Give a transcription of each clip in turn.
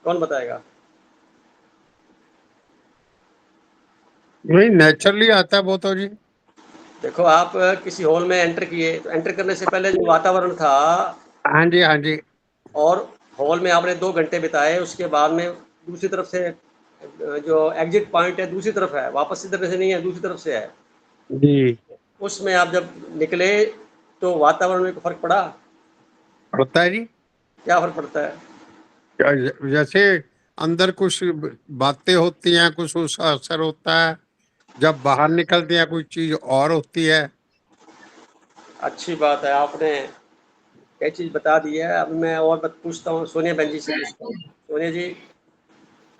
कौन बताएगा? नहीं, नेचुरली आता है वो तो जी। देखो, आप किसी हॉल में एंटर किए, तो एंटर करने से पहले जो वातावरण था, हाँ जी, हाँ जी। और हॉल में आपने 2 घंटे बिताए, उसके बाद में दूसरी तरफ से जो एग्ज़िट पॉइंट है दूसरी तरफ है, वापस इधर से नहीं है, दूसरी तरफ से है। जी। उसमें आप जब निकले, तो वातावरण में फ़र्क पड़ा? पड़ता है जी। क्या फ़र्क पड़ता है? जैसे अंदर कुछ बातें होती हैं, कुछ उसका असर होता है, जब बाहर निकलते हैं कोई चीज और होती है। अच्छी बात है, आपने कई चीज़ बता दी है। अब मैं और पूछता हूँ, सोनिया बहन जी से पूछता हूँ। सोनिया जी,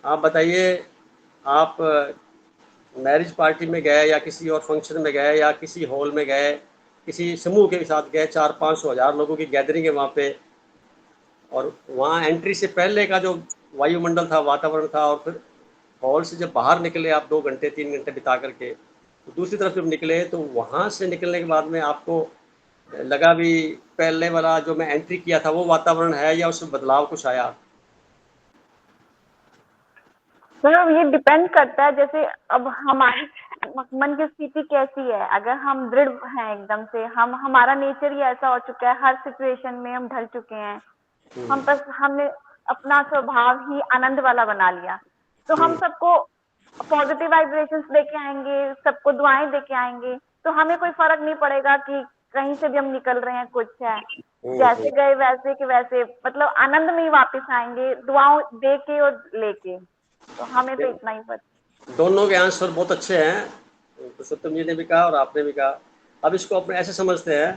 आप बताइए, आप मैरिज पार्टी में गए या किसी और फंक्शन में गए या किसी हॉल में गए, किसी समूह के साथ गए, 400-500 हज़ार लोगों की गैदरिंग है वहाँ पे, और वहाँ एंट्री से पहले का जो वायुमंडल था, वातावरण था, और फिर हॉल से जब बाहर निकले आप 2 घंटे 3 घंटे बिता करके, तो दूसरी तरफ जब निकले, तो वहाँ से निकलने के बाद में आपको लगा भी पहले वाला जो मैं एंट्री किया था वो वातावरण है, या उसमें बदलाव कुछ आया? सर ये डिपेंड करता है, जैसे अब हमारी मन की स्थिति कैसी है। अगर हम दृढ़ हैं एकदम से, हम हमारा नेचर ही ऐसा हो चुका है, हर सिचुएशन में हम ढल चुके हैं, हम बस हमने अपना स्वभाव ही आनंद वाला बना लिया, तो हम सबको पॉजिटिव वाइब्रेशंस देके आएंगे, सबको दुआएं देके आएंगे, तो हमें कोई फर्क नहीं पड़ेगा कि कहीं से भी हम निकल रहे हैं कुछ है। जैसे गए वैसे के वैसे, मतलब आनंद में ही वापस आएंगे, दुआओं दे के और लेके। तो हमें तो इतना ही पता। दोनों के आंसर बहुत अच्छे हैं, पुरुषोत्तम जी ने भी कहा और आपने भी कहा। अब इसको अपने ऐसे समझते हैं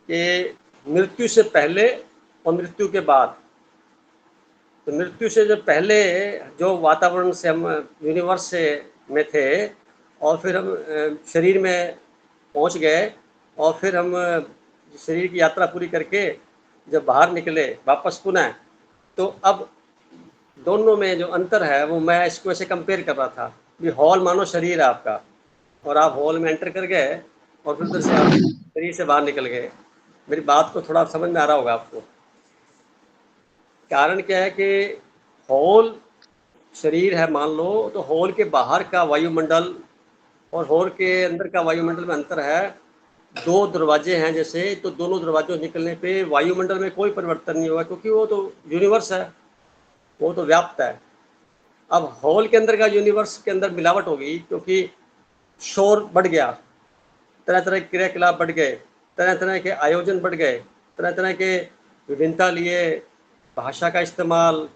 कि मृत्यु से पहले और मृत्यु के बाद। तो मृत्यु से जब पहले जो वातावरण से हम यूनिवर्स से में थे, और फिर हम शरीर में पहुंच गए, और फिर हम शरीर की यात्रा पूरी करके जब बाहर निकले वापस पुनः, तो अब दोनों में जो अंतर है वो मैं इसको ऐसे कंपेयर कर रहा था कि हॉल मानो शरीर है आपका, और आप हॉल में एंटर कर गए, और फिर उधर से आप शरीर से बाहर निकल गए। मेरी बात को थोड़ा समझ में आ रहा होगा आपको। कारण क्या है कि हॉल शरीर है मान लो, तो हॉल के बाहर का वायुमंडल और हॉल के अंदर का वायुमंडल में अंतर है। 2 दरवाजे हैं जैसे, तो दोनों दरवाजों निकलने पे वायुमंडल में कोई परिवर्तन नहीं होगा, क्योंकि वो तो यूनिवर्स है, वो तो व्याप्त है। अब हॉल के अंदर का यूनिवर्स के अंदर मिलावट हो गई, क्योंकि शोर बढ़ गया, तरह तरह के क्रियाकलाप बढ़ गए, तरह तरह के आयोजन बढ़ गए, तरह तरह के विभिन्नता लिए भाषा का इस्तेमाल,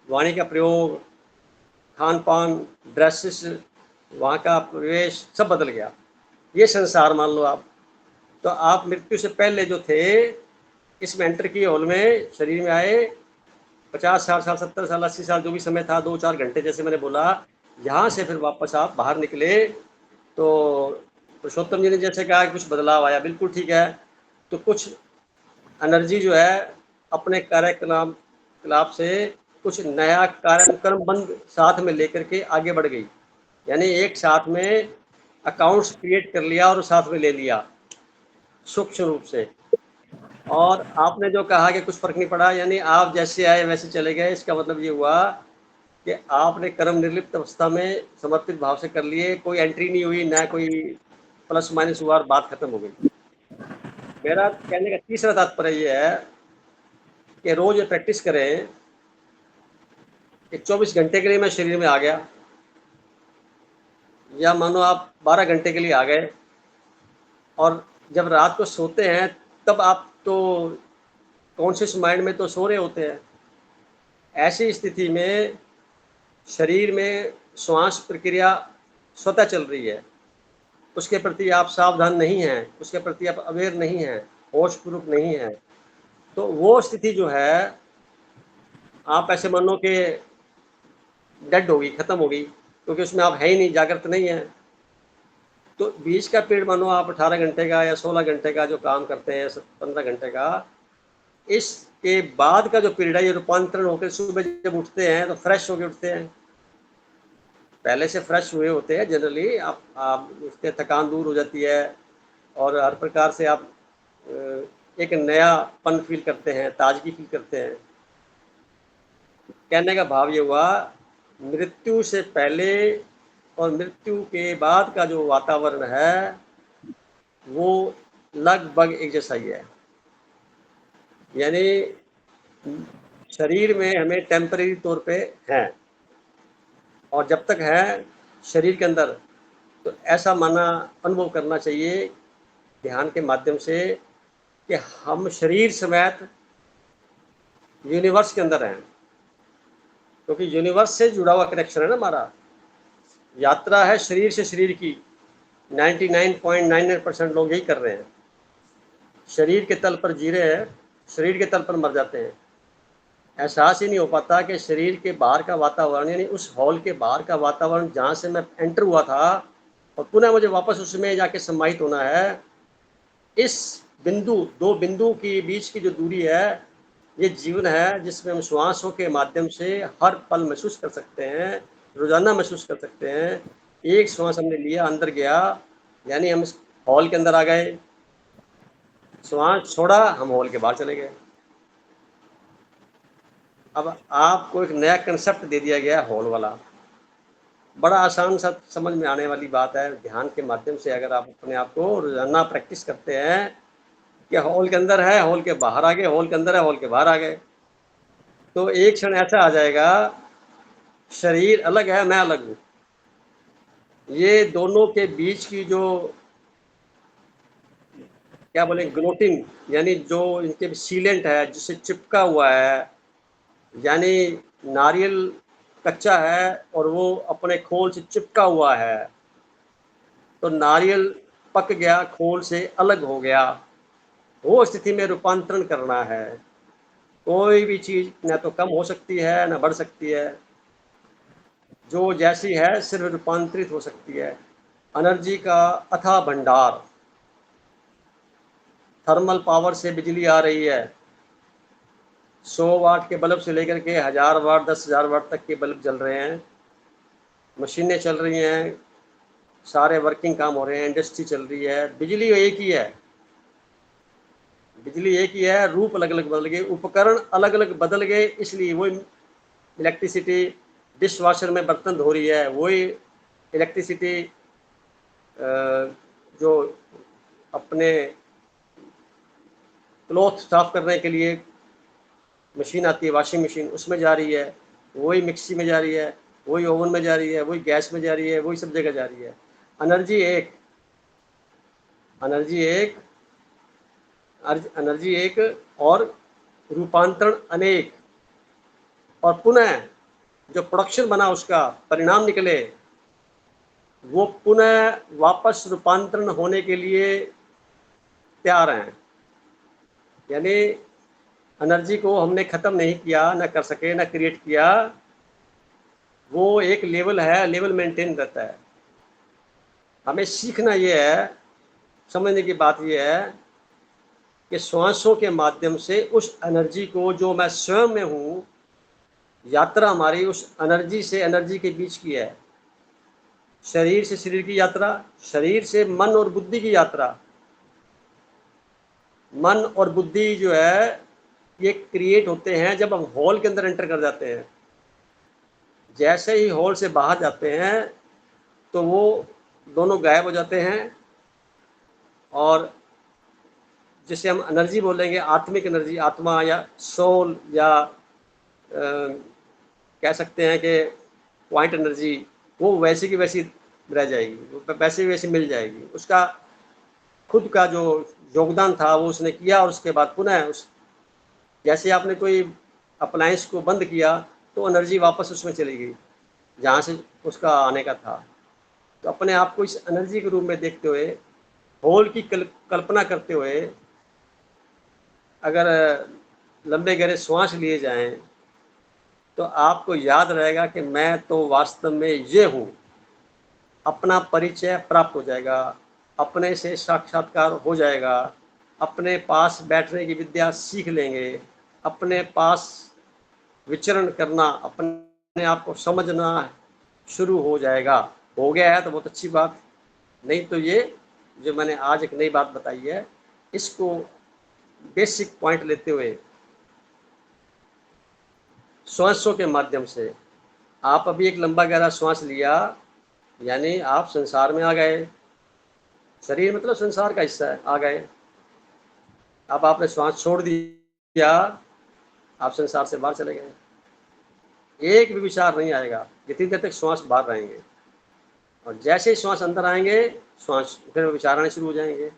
वाणी का प्रयोग, खान पान, ड्रेसेस, वहाँ का परिवेश सब बदल गया। ये संसार मान लो आप। तो आप मृत्यु से पहले जो थे, इसमें एंटर किए हॉल में, शरीर में आए, 50 साल 70 साल 80 साल जो भी समय था, 2-4 घंटे जैसे मैंने बोला, यहाँ से फिर वापस आप बाहर निकले, तो पुरुषोत्तम जी ने जैसे कहा कि कुछ बदलाव आया, बिल्कुल ठीक है। तो कुछ एनर्जी जो है अपने कार्यकलाप कलाप से कुछ नया कार्यक्रम बंद साथ में लेकर के आगे बढ़ गई, यानी एक साथ में अकाउंट्स क्रिएट कर लिया और साथ में ले लिया सूक्ष्म रूप से। और आपने जो कहा कि कुछ फर्क नहीं पड़ा, यानी आप जैसे आए वैसे चले गए, इसका मतलब ये हुआ कि आपने कर्म निर्लिप्त अवस्था में समर्पित भाव से कर लिए, कोई एंट्री नहीं हुई, ना कोई प्लस माइनस हुआ, और बात खत्म हो गई। मेरा कहने का तीसरा तात्पर्य ये है कि रोज ये प्रैक्टिस करें कि 24 घंटे के लिए मैं शरीर में आ गया, या मानो आप 12 घंटे के लिए आ गए, और जब रात को सोते हैं तब आप तो कॉन्शियस माइंड में तो सो रहे होते हैं। ऐसी स्थिति में शरीर में श्वास प्रक्रिया स्वतः चल रही है, उसके प्रति आप सावधान नहीं हैं, उसके प्रति आप अवेयर नहीं हैं, होशपूर्वक नहीं हैं, तो वो स्थिति जो है, आप ऐसे मानो कि डेड होगी, खत्म होगी, क्योंकि उसमें आप है ही नहीं, जागृत नहीं है। तो बीच का पीरियड मानो आप 18 घंटे का या 16 घंटे का जो काम करते हैं, 15 घंटे का, इसके बाद का जो पीरियड है, ये रूपांतरण होकर सुबह जब उठते हैं तो फ्रेश होकर उठते हैं, पहले से फ्रेश हुए होते हैं जनरली। आप उसके थकान दूर हो जाती है, और हर प्रकार से आप एक नयापन फील करते हैं, ताजगी फील करते हैं। कहने का भाव ये हुआ, मृत्यु से पहले और मृत्यु के बाद का जो वातावरण है वो लगभग एक जैसा ही है। यानी शरीर में हमें टेम्परेरी तौर पे है, और जब तक है शरीर के अंदर, तो ऐसा माना अनुभव करना चाहिए ध्यान के माध्यम से कि हम शरीर समेत यूनिवर्स के अंदर हैं, क्योंकि यूनिवर्स से जुड़ा हुआ कनेक्शन है ना हमारा। यात्रा है शरीर से शरीर की, 99.99% लोग यही कर रहे हैं। शरीर के तल पर जी रहे हैं, शरीर के तल पर मर जाते हैं। एहसास ही नहीं हो पाता कि शरीर के बाहर का वातावरण, यानी उस हॉल के बाहर का वातावरण जहाँ से मैं एंटर हुआ था और पुनः मुझे वापस उसमें जाके सम्मानित होना है, इस बिंदु, दो बिंदु के बीच की जो दूरी है, ये जीवन है जिसमें हम श्वासों के माध्यम से हर पल महसूस कर सकते हैं, रोजाना महसूस कर सकते हैं। एक श्वास हमने लिया, अंदर गया, यानी हम इस हॉल के अंदर आ गए, श्वास छोड़ा, हम हॉल के बाहर चले गए। अब आपको एक नया कंसेप्ट दे दिया गया है हॉल वाला। बड़ा आसान सा समझ में आने वाली बात है। ध्यान के माध्यम से अगर आप अपने आप को रोजाना प्रैक्टिस करते हैं कि हॉल के अंदर है, हॉल के बाहर आ गए, हॉल के अंदर है, हॉल के बाहर आ गए, तो एक क्षण ऐसा आ जाएगा, शरीर अलग है, मैं अलग हूँ। ये दोनों के बीच की जो क्या बोले ग्लोटिंग, यानी जो इनके सीलेंट है जिससे चिपका हुआ है, यानी नारियल कच्चा है और वो अपने खोल से चिपका हुआ है, तो नारियल पक गया, खोल से अलग हो गया, वो स्थिति में रूपांतरण करना है। कोई भी चीज न तो कम हो सकती है न बढ़ सकती है, जो जैसी है सिर्फ रूपांतरित हो सकती है। एनर्जी का अथाह भंडार, थर्मल पावर से बिजली आ रही है, 100 वाट के बल्ब से लेकर के 1000 वाट 10,000 वाट तक के बल्ब जल रहे हैं, मशीनें चल रही हैं, सारे वर्किंग काम हो रहे हैं, इंडस्ट्री चल रही है, बिजली एक ही है, बिजली एक ही है, रूप अलग अलग बदल गए, उपकरण अलग अलग बदल गए, इसलिए वही इलेक्ट्रिसिटी डिश वॉशर में बर्तन धो रही है, वही इलेक्ट्रिसिटी जो अपने क्लॉथ साफ करने के लिए मशीन आती है, वॉशिंग मशीन, उसमें जा रही है, वही मिक्सी में जा रही है, वही ओवन में जा रही है, वही गैस में जा रही है, वही सब जगह जा रही है। एनर्जी एक, एनर्जी एक, एनर्जी एक, और रूपांतरण अनेक, और पुनः जो प्रोडक्शन बना उसका परिणाम निकले, वो पुनः वापस रूपांतरण होने के लिए तैयार हैं। यानी एनर्जी को हमने ख़त्म नहीं किया, न कर सके, न क्रिएट किया, वो एक लेवल है, लेवल मेंटेन रहता है। हमें सीखना ये है, समझने की बात ये है कि श्वासों के माध्यम से उस एनर्जी को, जो मैं स्वयं में हूँ, यात्रा हमारी उस एनर्जी से एनर्जी के बीच की है, शरीर से शरीर की यात्रा, शरीर से मन और बुद्धि की यात्रा। मन और बुद्धि जो है ये क्रिएट होते हैं जब हम हॉल के अंदर एंटर कर जाते हैं। जैसे ही हॉल से बाहर जाते हैं तो वो दोनों गायब हो जाते हैं, और जिसे हम एनर्जी बोलेंगे, आत्मिक एनर्जी, आत्मा या सोल, या कह सकते हैं कि पॉइंट एनर्जी, वो वैसी की वैसी रह जाएगी, वो वैसी वैसी मिल जाएगी। उसका खुद का जो योगदान था वो उसने किया, और उसके बाद पुनः उस, जैसे आपने कोई अप्लायंस को बंद किया तो एनर्जी वापस उसमें चली गई जहाँ से उसका आने का था। तो अपने आप को इस एनर्जी के रूप में देखते हुए, होल की कल्पना करते हुए, अगर लंबे गहरे श्वास लिए जाएं तो आपको याद रहेगा कि मैं तो वास्तव में ये हूँ। अपना परिचय प्राप्त हो जाएगा, अपने से साक्षात्कार हो जाएगा, अपने पास बैठने की विद्या सीख लेंगे, अपने पास विचरण करना, अपने आप को समझना शुरू हो जाएगा। हो गया है तो बहुत अच्छी बात, नहीं तो ये जो मैंने आज एक नई बात बताई है, इसको बेसिक पॉइंट लेते हुए श्वासों के माध्यम से। आप अभी एक लंबा गहरा श्वास लिया, यानी आप संसार में आ गए। शरीर मतलब संसार का हिस्सा है, आ गए। अब आपने श्वास छोड़ दिया, आप संसार से बाहर चले गए। एक भी विचार नहीं आएगा जितनी देर तक श्वास बाहर रहेंगे, और जैसे ही श्वास अंदर आएंगे, श्वास फिर विचार आने शुरू हो जाएंगे।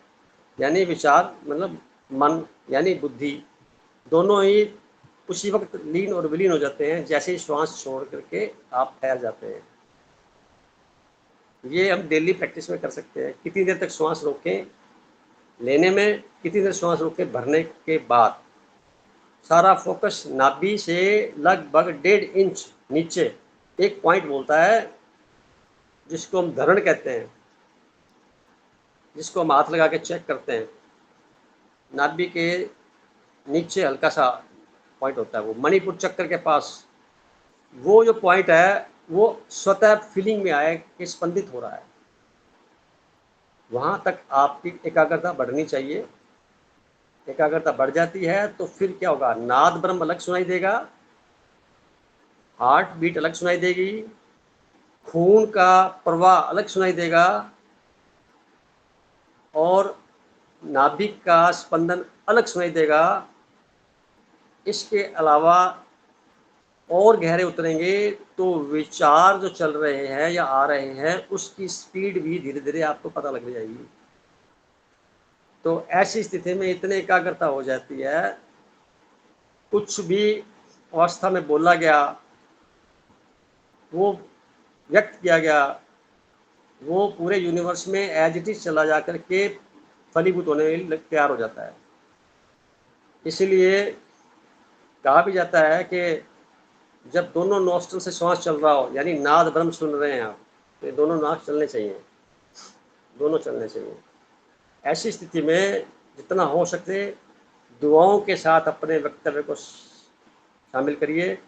यानी विचार मतलब मन यानी बुद्धि, दोनों ही उसी वक्त लीन और विलीन हो जाते हैं जैसे ही श्वास छोड़ करके आप ठहर जाते हैं। ये हम डेली प्रैक्टिस में कर सकते हैं। कितनी देर तक श्वास रोकें लेने में, कितनी देर श्वास रोकें भरने के बाद। सारा फोकस नाभि से लगभग 1.5 इंच नीचे एक पॉइंट बोलता है, जिसको हम धरण कहते हैं, जिसको हम हाथ लगा के चेक करते हैं। नाभि के नीचे हल्का सा पॉइंट होता है, वो मणिपुर चक्र के पास। वो जो पॉइंट है वो स्वतः फीलिंग में आए कि स्पंदित हो रहा है, वहाँ तक आपकी एकाग्रता बढ़नी चाहिए। एकाग्रता बढ़ जाती है तो फिर क्या होगा, नाद ब्रह्म अलग सुनाई देगा, हार्ट बीट अलग सुनाई देगी, खून का प्रवाह अलग सुनाई देगा, और नाभिक का स्पंदन अलग सुनाई देगा। इसके अलावा और गहरे उतरेंगे तो विचार जो चल रहे हैं या आ रहे हैं उसकी स्पीड भी धीरे धीरे आपको पता लग जाएगी। तो ऐसी स्थिति में इतने एकाग्रता हो जाती है, कुछ भी अवस्था में बोला गया, वो व्यक्त किया गया, वो पूरे यूनिवर्स में एज इट इज चला जा कर के फलीभूत होने के लिए तैयार हो जाता है। इसीलिए कहा भी जाता है कि जब दोनों नोस्ट्रल से श्वास चल रहा हो, यानी नाद ब्रह्म सुन रहे हैं आप, तो ये दोनों नाक चलने चाहिए, दोनों चलने चाहिए। ऐसी स्थिति में जितना हो सके दुआओं के साथ अपने वक्तव्य को शामिल करिए।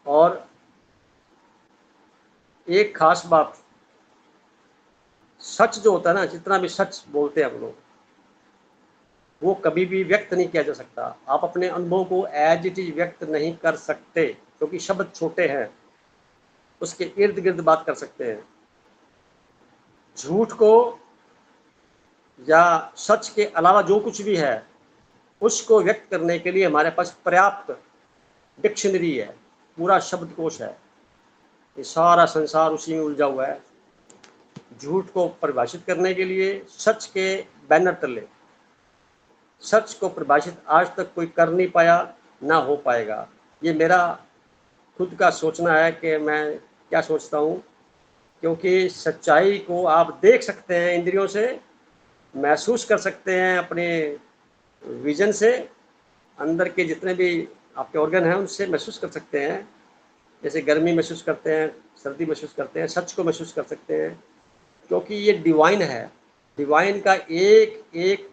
और एक खास बात, सच जो होता है ना, जितना भी सच बोलते हैं हम लोग, वो कभी भी व्यक्त नहीं किया जा सकता। आप अपने अनुभव को एज इट इज व्यक्त नहीं कर सकते, क्योंकि शब्द छोटे हैं, उसके इर्द गिर्द बात कर सकते हैं। झूठ को या सच के अलावा जो कुछ भी है उसको व्यक्त करने के लिए हमारे पास पर्याप्त डिक्शनरी है, पूरा शब्दकोश है। ये सारा संसार उसी में उलझा हुआ है। झूठ को परिभाषित करने के लिए सच के बैनर तले, सच को परिभाषित आज तक कोई कर नहीं पाया, ना हो पाएगा। ये मेरा खुद का सोचना है कि मैं क्या सोचता हूँ, क्योंकि सच्चाई को आप देख सकते हैं इंद्रियों से, महसूस कर सकते हैं अपने विजन से, अंदर के जितने भी आपके ऑर्गन हैं उनसे महसूस कर सकते हैं। जैसे गर्मी महसूस करते हैं, सर्दी महसूस करते हैं, सच को महसूस कर सकते हैं, क्योंकि ये डिवाइन है। डिवाइन का एक एक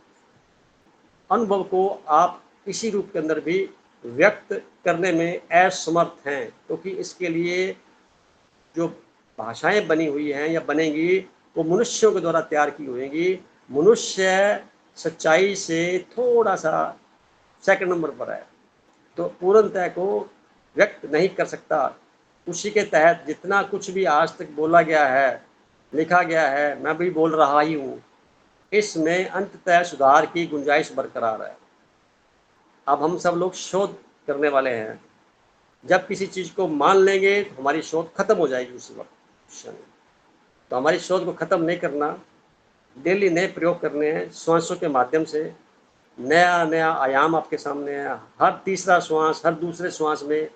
अनुभव को आप इसी रूप के अंदर भी व्यक्त करने में असमर्थ हैं, क्योंकि इसके लिए जो भाषाएं बनी हुई हैं या बनेंगी वो मनुष्यों के द्वारा तैयार की होंगी। मनुष्य सच्चाई से थोड़ा सा सेकंड नंबर पर है, तो पूर्णतः को व्यक्त नहीं कर सकता। उसी के तहत जितना कुछ भी आज तक बोला गया है, लिखा गया है, मैं भी बोल रहा ही हूँ, इसमें अंततः सुधार की गुंजाइश बरकरार है। अब हम सब लोग शोध करने वाले हैं। जब किसी चीज़ को मान लेंगे तो हमारी शोध खत्म हो जाएगी उसी वक्त। तो हमारी शोध को ख़त्म नहीं करना, डेली नए प्रयोग करने हैं। श्वासों के माध्यम से नया नया आयाम आपके सामने है। हर तीसरा श्वास, हर दूसरे श्वास में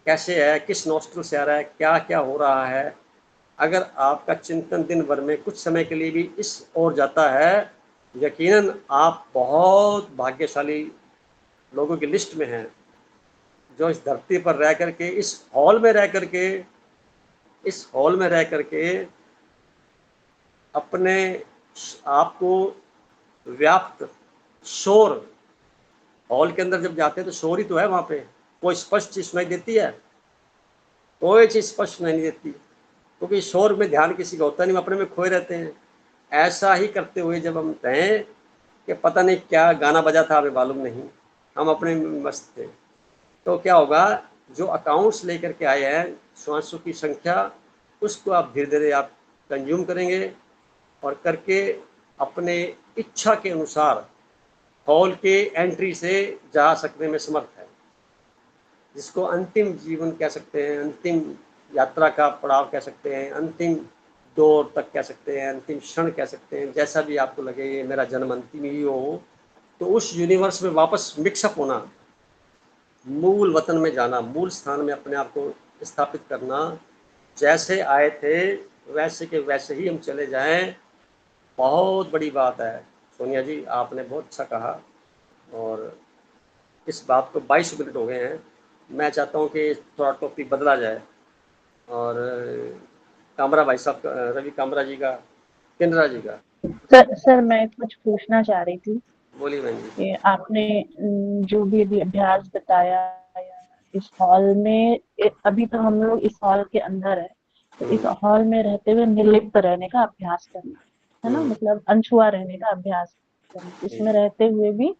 कैसे है, किस नोस्ट्रल से आ रहा है, क्या क्या हो रहा है। अगर आपका चिंतन दिन भर में कुछ समय के लिए भी इस ओर जाता है, यकीनन आप बहुत भाग्यशाली लोगों की लिस्ट में हैं, जो इस धरती पर रह करके, इस हॉल में रह करके अपने आप को व्याप्त शोर, हॉल के अंदर जब जाते हैं तो शोर ही तो है वहाँ पे, कोई स्पष्ट चीज़ सुनाई देती है? कोई चीज़ स्पष्ट सुनाई नहीं देती, क्योंकि शोर में ध्यान किसी का होता नहीं, अपने में खोए रहते हैं। ऐसा ही करते हुए जब हम कहें कि पता नहीं क्या गाना बजा था, हमें मालूम नहीं, हम अपने में मस्त थे। तो क्या होगा, जो अकाउंट्स लेकर के आए हैं 500 की संख्या, उसको आप धीरे धीरे आप कंज्यूम करेंगे और करके अपने इच्छा के अनुसार हॉल के एंट्री से जा सकने में समर्थ है, जिसको अंतिम जीवन कह सकते हैं, अंतिम यात्रा का पड़ाव कह सकते हैं, अंतिम दौर तक कह सकते हैं, अंतिम क्षण कह सकते हैं, जैसा भी आपको लगे ये मेरा जन्म अंतिम ही हो। तो उस यूनिवर्स में वापस मिक्सअप होना, मूल वतन में जाना, मूल स्थान में अपने आप को स्थापित करना, जैसे आए थे वैसे के वैसे ही हम चले जाएं, बहुत बड़ी बात है। सोनिया जी, आपने बहुत अच्छा कहा और इस बात को 22 मिनट हो गए हैं। मैं चाहता हूँ कि थोड़ा टॉपिक बदला जाए और कामरा भाई साहब का, रवि कामरा जी का, केंद्रा जी का। सर मैं कुछ पूछना चाह रही थी बोलिए बहन जी। कि आपने जो भी अभी अभ्यास बताया या इस हॉल में अभी तो हम लोग इस हॉल के अंदर है, तो इस हॉल में रहते हुए निर्लिप्त रहने का अभ्यास करना है ना, मतलब अनछुआ रहने का अभ्यास करना, इसमें रहते हुए भी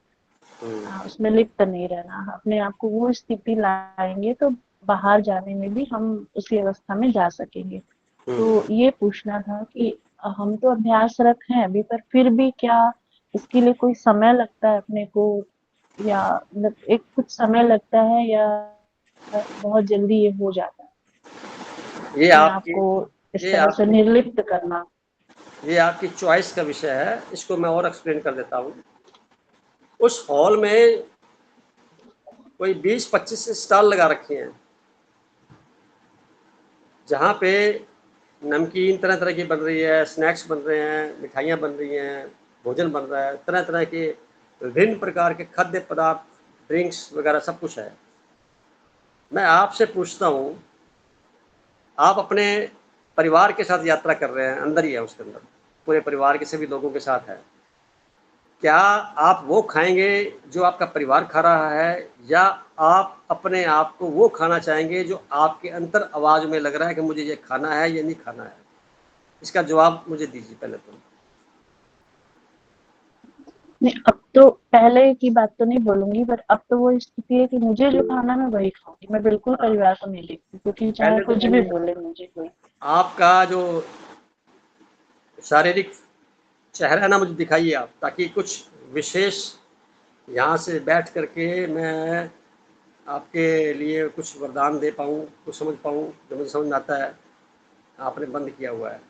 उसमें लिप्त नहीं रहना, अपने आप को वो स्थिति लाएंगे तो बाहर जाने में भी हम उसी अवस्था में जा सकेंगे। तो ये पूछना था कि हम तो अभ्यासरत हैं अभी, पर फिर भी क्या इसके लिए कोई समय लगता है अपने को, या मतलब एक कुछ समय लगता है, या बहुत जल्दी ये हो जाता है ये अपने आप आपकी को इस ये तरह से आपकी निर्लिप्त करना? ये आपकी चॉइस का विषय है, इसको मैं और एक्सप्लेन कर देता हूँ। उस हॉल में कोई 20-25 स्टॉल लगा रखे हैं, जहाँ पे नमकीन तरह तरह की बन रही है, स्नैक्स बन रहे हैं, मिठाइयाँ बन रही हैं, भोजन बन रहा है, तरह तरह के विभिन्न प्रकार के खाद्य पदार्थ, ड्रिंक्स वगैरह सब कुछ है। मैं आपसे पूछता हूँ, आप अपने परिवार के साथ यात्रा कर रहे हैं, अंदर ही है, उसके अंदर पूरे परिवार के सभी लोगों के साथ है, क्या आप वो खाएंगे जो आपका परिवार खा रहा है, या आप अपने आप को वो खाना चाहेंगे जो आपके अंतर आवाज़ में लग रहा है कि मुझे ये खाना है या नहीं खाना है? इसका जवाब मुझे दीजिए पहले तो। नहीं, अब तो पहले की बात तो नहीं बोलूंगी, पर अब तो वो स्थिति है कि मुझे जो खाना मैं वही खाऊंगी, मैं बिल्कुल परिवार को नहीं देखती, क्योंकि चाहे पहले तो कुछ भी बोले मुझे कोई। आपका जो शारीरिक चेहरा है ना, मुझे दिखाइए आप, ताकि कुछ विशेष यहाँ से बैठ करके मैं आपके लिए कुछ वरदान दे पाऊँ, कुछ समझ पाऊँ जो मुझे समझ में आता है। आपने बंद किया हुआ है,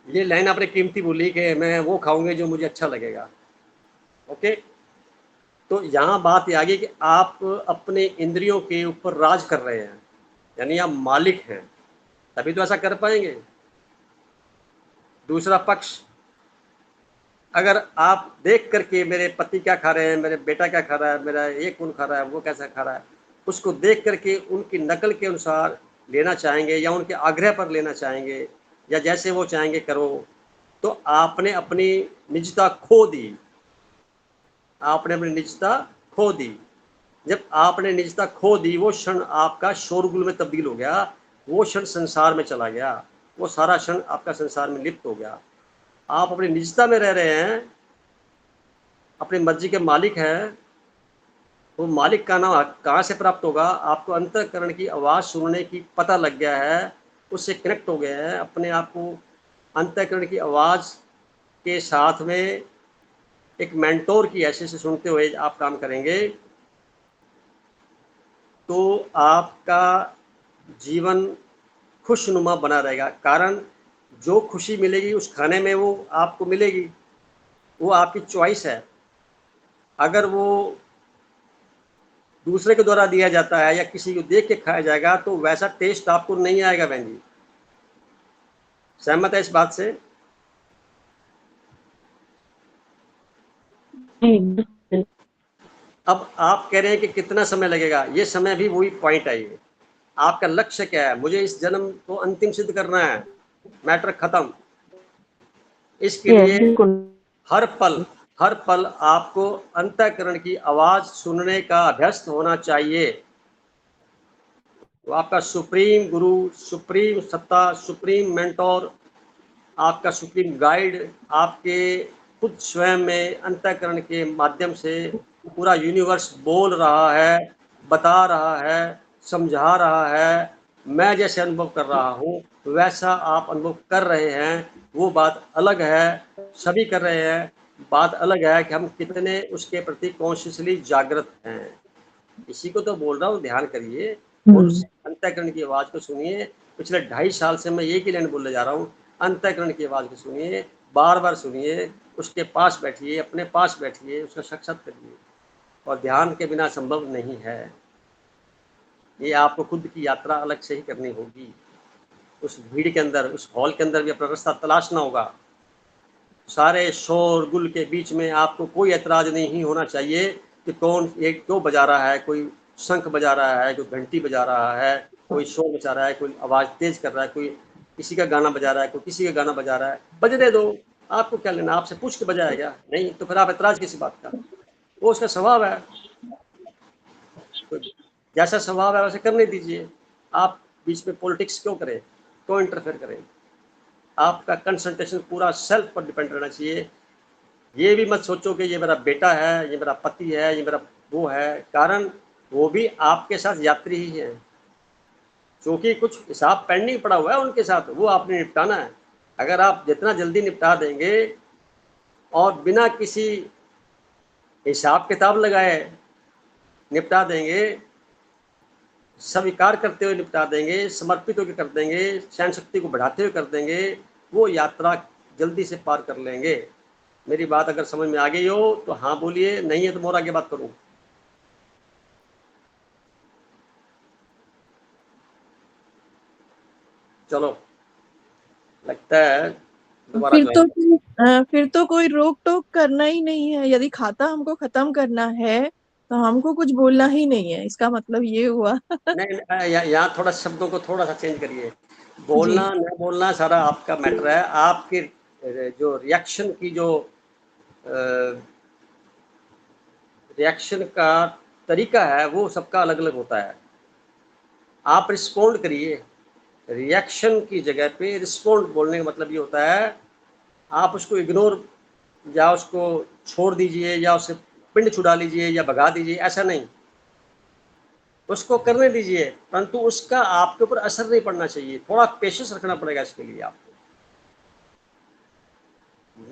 ये लाइन आपने कीमती बोली कि मैं वो खाऊंगे जो मुझे अच्छा लगेगा। ओके, तो यहाँ बात ये आ गई कि आप अपने इंद्रियों के ऊपर राज कर रहे हैं, यानी आप मालिक हैं, तभी तो ऐसा कर पाएंगे। दूसरा पक्ष, अगर आप देख करके मेरे पति क्या खा रहे हैं, मेरे बेटा क्या खा रहा है, मेरा ये कौन खा रहा है, वो कैसा खा रहा है, उसको देख करके उनकी नकल के अनुसार लेना चाहेंगे या उनके आग्रह पर लेना चाहेंगे या जैसे वो चाहेंगे करो, तो आपने अपनी निजता खो दी। आपने अपनी निजता खो दी। जब आपने निजता खो दी, वो क्षण आपका शोरगुल में तब्दील हो गया, वो क्षण संसार में चला गया, वो सारा क्षण आपका संसार में लिप्त हो गया। आप अपनी निजता में रह रहे हैं, अपनी मर्जी के मालिक हैं। वो मालिक का नाम कहाँ से प्राप्त होगा? आपको अंतःकरण की आवाज़ सुनने की पता लग गया है, उससे कनेक्ट हो गए हैं, अपने आप को अंतःकरण की आवाज़ के साथ में एक मेंटोर की हैसियत से सुनते हुए आप काम करेंगे, तो आपका जीवन खुशनुमा बना रहेगा। कारण जो खुशी मिलेगी उस खाने में वो आपको मिलेगी, वो आपकी चॉइस है। अगर वो दूसरे के द्वारा दिया जाता है या किसी को देख के खाया जाएगा तो वैसा टेस्ट आपको नहीं आएगा। बहन जी, सहमत है इस बात से? अब आप कह रहे हैं कि कितना समय लगेगा, ये समय भी वही पॉइंट है। ये आपका लक्ष्य क्या है? मुझे इस जन्म को अंतिम सिद्ध करना है, मैटर खत्म। इसके लिए बिल्कुल। हर पल आपको अंतःकरण की आवाज सुनने का अभ्यस्त होना चाहिए। तो आपका सुप्रीम गुरु, सुप्रीम सत्ता, सुप्रीम मेंटोर, आपका सुप्रीम गाइड आपके खुद स्वयं में अंतःकरण के माध्यम से पूरा यूनिवर्स बोल रहा है, बता रहा है, समझा रहा है। मैं जैसे अनुभव कर रहा हूँ वैसा आप अनुभव कर रहे हैं, वो बात अलग है। सभी कर रहे हैं, बात अलग है कि हम कितने उसके प्रति कॉन्शियसली जागृत हैं। इसी को तो बोल रहा हूँ, ध्यान करिए और उस अंतःकरण की आवाज़ को सुनिए। पिछले 2.5 साल से मैं एक ही लाइन बोलने जा रहा हूँ, अंतःकरण की आवाज़ को सुनिए, बार-बार सुनिए, उसके पास बैठिए, अपने पास बैठिए, उसका साक्षात करिए। और ध्यान के बिना संभव नहीं है। ये आपको खुद की यात्रा अलग से ही करनी होगी। उस भीड़ के अंदर, उस हॉल के अंदर भी अपना रास्ता तलाशना होगा। सारे शोर-गुल के बीच में आपको कोई ऐतराज़ नहीं होना चाहिए कि कौन ये क्यों बजा रहा है, कोई शंख बजा रहा है, कोई घंटी बजा रहा है, कोई शोर मचा रहा है, कोई आवाज़ तेज़ कर रहा है, कोई किसी का गाना बजा रहा है, कोई किसी का गाना बजा रहा है। बजने दो, आपको क्या लेना? आपसे पूछ के बजाया क्या? नहीं, तो फिर आप ऐतराज़ किस बात का? वो उसका स्वभाव है। तो जैसा स्वभाव है वैसे करने दीजिए। आप बीच में पॉलिटिक्स क्यों करें? क्यों इंटरफेयर करें? आपका कंसंट्रेशन पूरा सेल्फ पर डिपेंड रहना चाहिए। ये भी मत सोचो कि ये मेरा बेटा है, ये मेरा पति है, ये मेरा वो है, कारण वो भी आपके साथ यात्री ही है। क्योंकि कुछ हिसाब पेंडिंग पड़ा हुआ है उनके साथ, वो आपने निपटाना है। अगर आप जितना जल्दी निपटा देंगे और बिना किसी हिसाब किताब लगाए निपटा देंगे, स्वीकार करते हुए निपटा देंगे, समर्पित होकर कर देंगे, सहन शक्ति को बढ़ाते हुए कर देंगे, वो यात्रा जल्दी से पार कर लेंगे। मेरी बात अगर समझ में आ गई हो तो हाँ बोलिए, नहीं है तो और आगे बात करूं। चलो, लगता है दोबारा ज्वाइन फिर तो कोई रोक टोक करना ही नहीं है। यदि खाता हमको खत्म करना है तो हमको कुछ बोलना ही नहीं है, इसका मतलब ये हुआ। नहीं, यहाँ थोड़ा शब्दों को थोड़ा सा चेंज करिए। जी बोलना न बोलना सारा आपका मैटर है। आपकी जो रिएक्शन की जो रिएक्शन का तरीका है वो सबका अलग अलग होता है। आप रिस्पोंड करिए, रिएक्शन की जगह पे रिस्पोंड बोलने का मतलब ये होता है आप उसको इग्नोर या उसको छोड़ दीजिए या उससे पिंड छुड़ा लीजिए या भगा दीजिए, ऐसा नहीं। उसको करने दीजिए, परंतु उसका आपके ऊपर असर नहीं पड़ना चाहिए। थोड़ा पेशेंस रखना पड़ेगा इसके लिए आपको।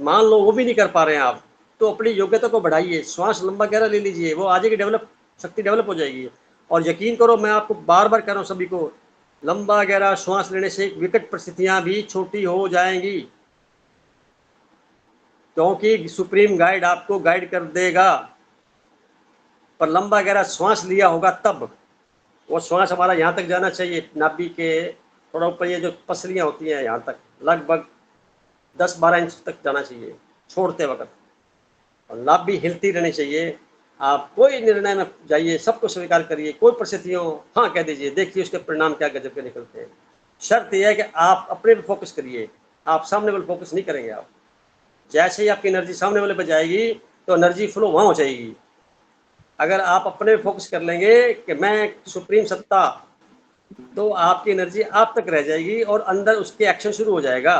मान लो वो भी नहीं कर पा रहे हैं आप, तो अपनी योग्यता को बढ़ाइए, श्वास लंबा गहरा ले लीजिए, वो आ जाएगी, डेवलप शक्ति डेवलप हो जाएगी। और यकीन करो, मैं आपको बार बार कह रहा हूँ सभी को, लंबा गहरा श्वास लेने से विकट परिस्थितियां भी छोटी हो जाएंगी, क्योंकि सुप्रीम गाइड आपको गाइड कर देगा। पर लंबा गहरा श्वास लिया होगा तब। वो श्वास हमारा यहाँ तक जाना चाहिए, नाभि के थोड़ा ऊपर, ये जो पसलियाँ होती हैं यहाँ तक लगभग 10-12 इंच तक जाना चाहिए छोड़ते वक्त, और नाभि हिलती रहनी चाहिए। आप कोई निर्णय में जाइए, सबको स्वीकार करिए, कोई परिस्थिति हो हाँ कह दीजिए, देखिए उसके परिणाम क्या गजब के निकलते हैं। शर्त यह है कि आप अपने पर फोकस करिए, आप सामने वाले फोकस नहीं करेंगे। आप जैसे ही आपकी एनर्जी सामने वाले पर जाएगी तो एनर्जी फ्लो वहाँ हो जाएगी। अगर आप अपने फोकस कर लेंगे कि मैं सुप्रीम सत्ता, तो आपकी एनर्जी आप तक रह जाएगी और अंदर उसके एक्शन शुरू हो जाएगा।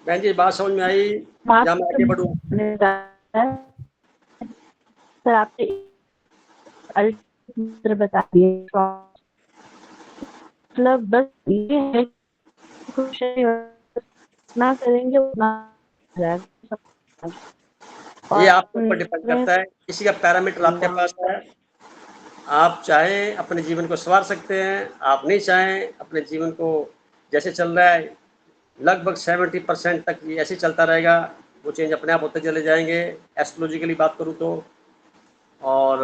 बहन जी, बात समझ में आई या मैं आगे बढ़ूं? सर आपने अल्टर बता दिए, मतलब बस ये है कुछ ना करेंगे उतना ये आपके ऊपर डिपेंड करता है, किसी का पैरामीटर आपके पास है। आप चाहें अपने जीवन को संवार सकते हैं, आप नहीं चाहें अपने जीवन को जैसे चल रहा है लगभग 70% तक ये ऐसे चलता रहेगा, वो चेंज अपने आप होते चले जाएंगे, एस्ट्रोलॉजिकली बात करूँ तो। और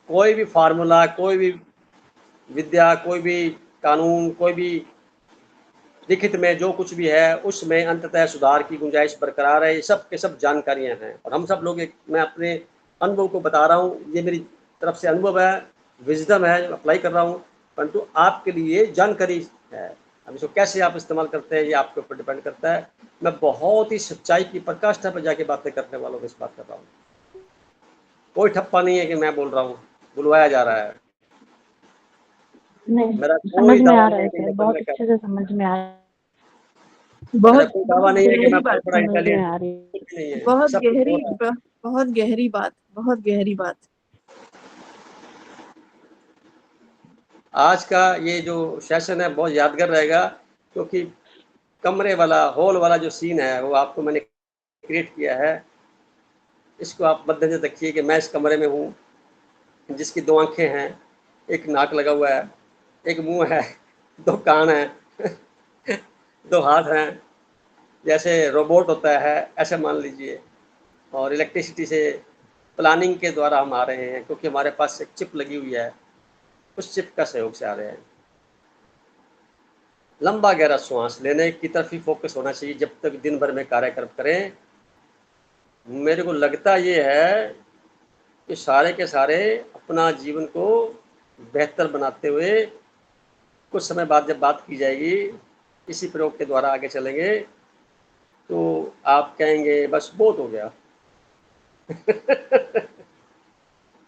कोई भी फार्मूला, कोई भी विद्या, कोई भी कानून, कोई भी लिखित में जो कुछ भी है उसमें अंततः सुधार की गुंजाइश बरकरार है। ये सब के सब जानकारियां हैं और हम सब लोग मैं अपने अनुभव को बता रहा हूँ, ये मेरी तरफ से अनुभव है, विजडम है, अप्लाई कर रहा हूँ, परंतु आपके लिए जानकारी है। अब इसको कैसे आप इस्तेमाल करते हैं ये आपके ऊपर डिपेंड करता है। मैं बहुत ही सच्चाई की प्रकाष्ठा पर जाके बातें करने वालों को इस बात कर रहा हूँ। कोई ठप्पा नहीं है कि मैं बोल रहा हूँ, बुलवाया जा रहा है। नहीं, मेरा समझ कोई में दावा आ नहीं रहा है है कि सर, मैं बहुत कर अच्छे से समझ में आ रहा है। मेरा बहुत कोई दावा बहुत नहीं है कि गहरी मैं बात, बहुत बड़ा समझ में इंटेलिजेंट आ हूँ, रही है। कुछ नहीं है, बहुत सब कुछ हो गहरी रहा है। बहुत गहरी बात, बहुत गहरी बात। आज का ये जो सेशन है बहुत यादगार रहेगा, क्योंकि कमरे वाला, हॉल वाला जो सीन है वो आपको मैंने क्रिएट किया है। इसको आप मद्देनजर रखिए कि मैं इस कमरे में हूँ, जिसकी 2 आँखें हैं, एक नाक लगा हुआ है, एक मुँह है, 2 कान हैं, 2 हाथ हैं, जैसे रोबोट होता है ऐसे मान लीजिए। और इलेक्ट्रिसिटी से प्लानिंग के द्वारा हम आ रहे हैं, क्योंकि हमारे पास एक चिप लगी हुई है, उस चिप का सहयोग से आ रहे हैं। लंबा गहरा श्वास लेने की तरफ ही फोकस होना चाहिए जब तक दिन भर में कार्यक्रम करें। मेरे को लगता ये है कि सारे के सारे अपना जीवन को बेहतर बनाते हुए कुछ समय बाद जब बात की जाएगी, इसी प्रयोग के द्वारा आगे चलेंगे, तो आप कहेंगे बस बहुत हो गया।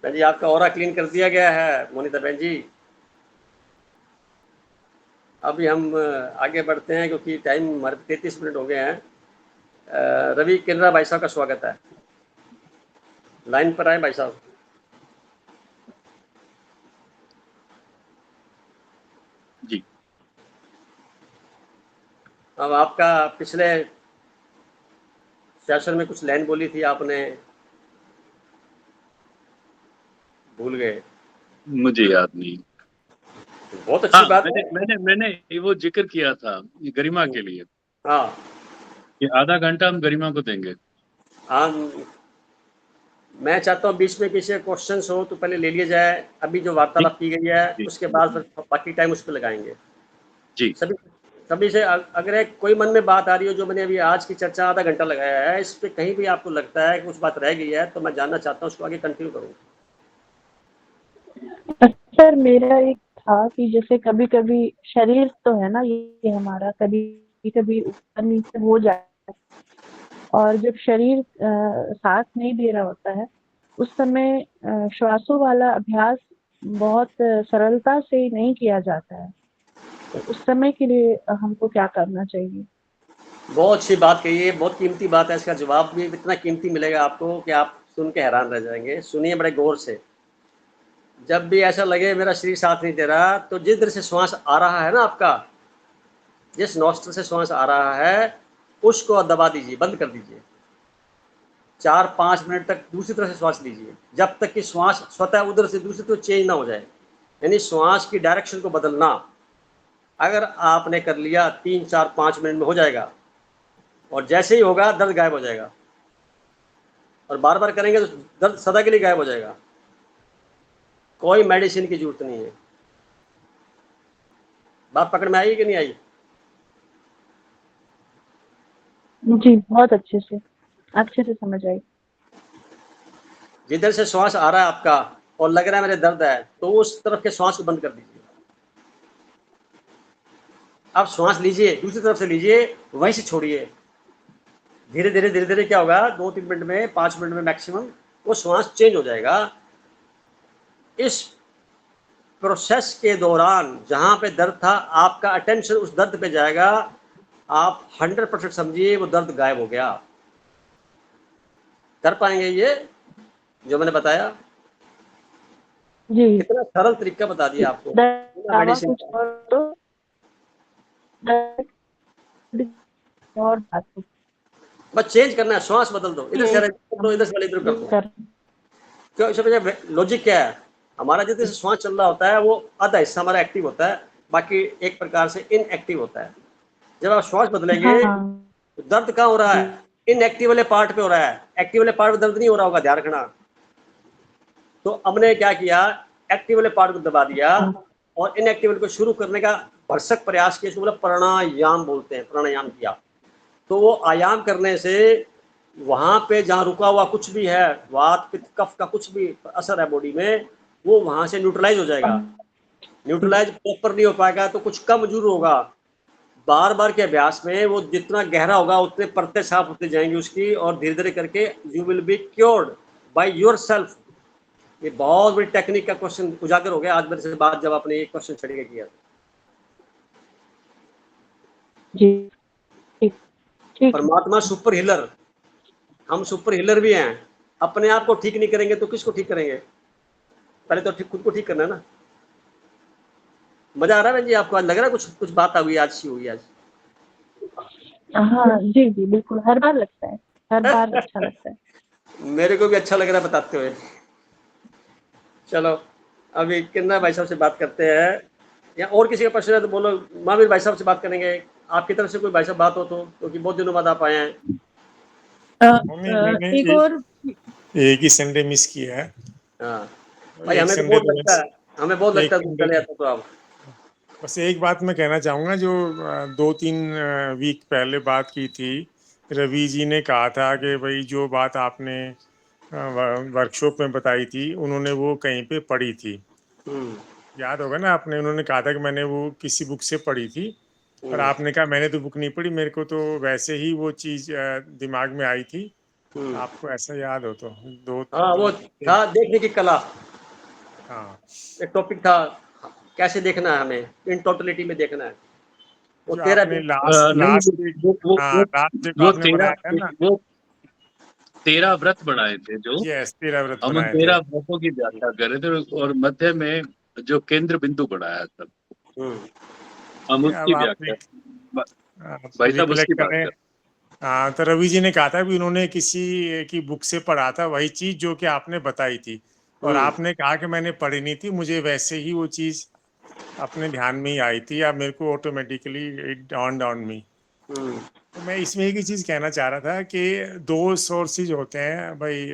बहन जी, आपका ऑरा क्लीन कर दिया गया है मोनिता बहन जी। अभी हम आगे बढ़ते हैं, क्योंकि टाइम हमारे 33 मिनट हो गए हैं। रवि किन्नरा भाई साहब का स्वागत है, लाइन पर आए भाई साहब। जी। अब आपका पिछले सेशन में कुछ लाइन बोली थी आपने, भूल गए। मुझे याद नहीं। बहुत अच्छी बात है। मैंने वो जिक्र किया था गरिमा के लिए हाँ कि आधा घंटा हम गरिमा को देंगे। हाँ, मैं चाहता हूँ बीच में किसी क्वेश्चंस हो तो पहले ले लिया जाए। अभी जो वार्तालाप की गई है जी उसके बाद फिर बाकी टाइम उस पर लगाएंगे। जी। सभी सभी से अगर एक कोई मन में बात आ रही हो, जो मैंने अभी आज की चर्चा आधा घंटा लगाया है, इस पे कहीं भी आपको लगता है कि कुछ बात रह गई है, तो मैं जानना चाहता हूँ, उसको आगे कंटिन्यू करूँ। सर मेरा एक था कि जैसे कभी कभी शरीर तो है ना ये हमारा, कभी कभी ऊपर नीचे हो जाए, और जब शरीर साथ नहीं दे रहा होता है उस समय श्वासों वाला अभ्यास बहुत सरलता से नहीं किया जाता है, तो उस समय के लिए हमको क्या करना चाहिए? बहुत अच्छी बात कही है, बहुत कीमती बात है। इसका जवाब भी इतना कीमती मिलेगा आपको कि आप सुन के हैरान रह जाएंगे। सुनिए बड़े गौर से। जब भी ऐसा लगे मेरा शरीर साथ नहीं दे रहा, तो जिस तरह से श्वास आ रहा है ना आपका, जिस नॉस्ट्रल से श्वास आ रहा है, उसको दबा दीजिए, बंद कर दीजिए। 4-5 मिनट तक दूसरी तरफ से श्वास लीजिए, जब तक कि श्वास स्वतः उधर से दूसरी तरफ चेंज ना हो जाए, यानी श्वास की डायरेक्शन को बदलना। अगर आपने कर लिया 3-4-5 मिनट में हो जाएगा, और जैसे ही होगा दर्द गायब हो जाएगा, और बार बार करेंगे तो दर्द सदा के लिए गायब हो जाएगा। कोई मेडिसिन की जरूरत नहीं है। बात पकड़ में आई कि नहीं आई? जी बहुत अच्छे से समझ आई। जिधर से श्वास आ रहा है आपका और लग रहा है मेरे दर्द है, तो उस तरफ के श्वास को बंद कर दीजिए। आप श्वास लीजिए, दूसरी तरफ से लीजिए, वहीं से छोड़िए। धीरे धीरे क्या होगा, 2-3 मिनट में, 5 मिनट में मैक्सिमम, वो श्वास चेंज हो जाएगा। इस प्रोसेस के दौरान जहां पे दर्द था, आपका अटेंशन उस दर्द पे जाएगा। आप 100% समझिए वो दर्द गायब हो गया। कर पाएंगे ये जो मैंने बताया? जी कितना सरल तरीका बता दिया आपको, बिना दावा मेडिसिन कुछ का। और तो और बात तो बस चेंज करना है, श्वास बदल दो, इधर से कर दो, इधर से वाले इधर कर दो। कर क्यों? इसमें लॉजिक क्या है? हमारा जितने से श्वास चल रहा होता है, वो आधा हिस्सा हमारा एक्टिव होता है, बाकी एक प्रकार से इनएक्टिव होता है। जब आप श्वास बदलेंगे हाँ तो दर्द कहाँ हो रहा है? जी इनएक्टिव वाले पार्ट पे हो रहा है। एक्टिव वाले पार्ट पे दर्द नहीं हो रहा होगा, ध्यान रखना। तो हमने क्या किया, एक्टिव वाले पार्ट को दबा दिया अच्छा और इनएक्टिव वाले को शुरू करने का भरसक प्रयास किया। इसको बोला प्राणायाम बोलते हैं, प्राणायाम किया। तो वो आयाम करने से वहां पे जहाँ रुका हुआ कुछ भी है, वात पित्त कफ का कुछ भी असर है बॉडी में, वो वहां से न्यूट्रलाइज हो जाएगा। न्यूट्रलाइज प्रॉपर नहीं हो पाएगा तो कुछ कम जरूर होगा। बार बार के अभ्यास में वो जितना गहरा होगा उतने परतें साफ होती जाएंगी उसकी, और धीरे धीरे करके you will be cured by your self. ये बहुत बड़ी टेक्निक का क्वेश्चन उजागर हो गया आज मेरे से बात, जब आपने ये क्वेश्चन छड़ के किया। जी ठीक ठीक है। परमात्मा सुपर हीलर, हम सुपर हीलर भी हैं। अपने आप को ठीक नहीं करेंगे तो किसको ठीक करेंगे? पहले तो ठीक खुद को ठीक करना है ना। मजा आ रहा है बहन जी आपको? आज लग रहा है कुछ कुछ बात आ गई आज सी हुई आज? हाँ जी जी बिल्कुल, हर बार लगता है, हर बार अच्छा लगता है। मेरे को भी अच्छा लग रहा है बताते हुए। चलो अभी किन्ना भाई साहब से बात करते हैं, या और किसी का प्रश्न है तो बोलो। महावीर भाई साहब से बात करेंगे, आपकी तरफ से कोई भाई साहब बात हो तो, क्योंकि बहुत दिनों बाद आप आए हैं। मैंने एक और एक ही संडे मिस किया है। हाँ भाई, एक हमें तो संडे बहुत तो लगता है, हमें बहुत लगता है एक तुम संडे चले जाते तो आप। बस एक बात मैं कहना चाहूँगा, जो 2-3 वीक पहले बात की थी, रवि जी ने कहा था कि भाई जो बात आपने वर्कशॉप में बताई थी, उन्होंने वो कहीं पे पढ़ी थी। याद होगा ना आपने, उन्होंने कहा था कि मैंने वो किसी बुक से पढ़ी थी, और आपने कहा मैंने तो बुक नहीं पढ़ी, मेरे को तो वैसे ही वो चीज़ दिमाग में आई थी। आपको ऐसा याद हो तो हाँ वो था देखने की कला, हाँ एक टॉपिक था, कैसे देखना है हमें, इन टोटलिटी में देखना है। वो जो 13 आपने दिन लास्ट नहीं, लास्ट वो लास्ट जो वो आपने तेरा बनाया था ना, वो 13 व्रत बनाए थे जो यस 13 व्रत हम उन बनाए थे। 13 व्रतों की व्याख्या कर रहे थे, और मध्य में जो केंद्र बिंदु बनाया था हम अब उसकी आप व्याख्या, भाई साहब उसकी रिकलेक्ट बात करें। कर। हाँ, तो रवि जी ने कहा था कि उन्होंने किसी की बुक से पढ़ा था वही चीज जो कि आपने बताई थी, और आपने कहा कि मैंने पढ़ी नहीं थी, मुझे वैसे ही वो चीज अपने ध्यान में ही आई थी, या मेरे को automatically it dawned on me. तो मैं इसमें एक ही चीज कहना चाह रहा था कि 2 सोर्सेज होते हैं भाई,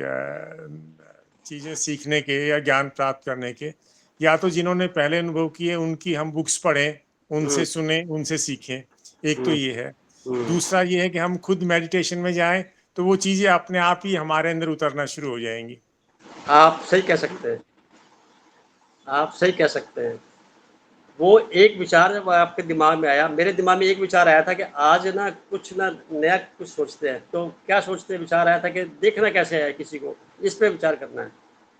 चीजें सीखने के या ज्ञान प्राप्त करने के। या तो जिन्होंने पहले अनुभव किए उनकी हम बुक्स पढ़ें, उनसे सुने, उनसे सीखें, एक तो ये है। दूसरा ये है कि हम खुद मेडिटेशन में जाएं तो वो चीजें अपने आप ही हमारे अंदर उतरना शुरू हो जाएंगी। आप सही कह सकते हैं, आप सही कह सकते हैं। वो एक विचार जब आपके दिमाग में आया, मेरे दिमाग में एक विचार आया था कि आज ना कुछ ना नया कुछ सोचते हैं। तो क्या सोचते हैं? विचार आया था कि देखना कैसे है किसी को, इस पे विचार करना है।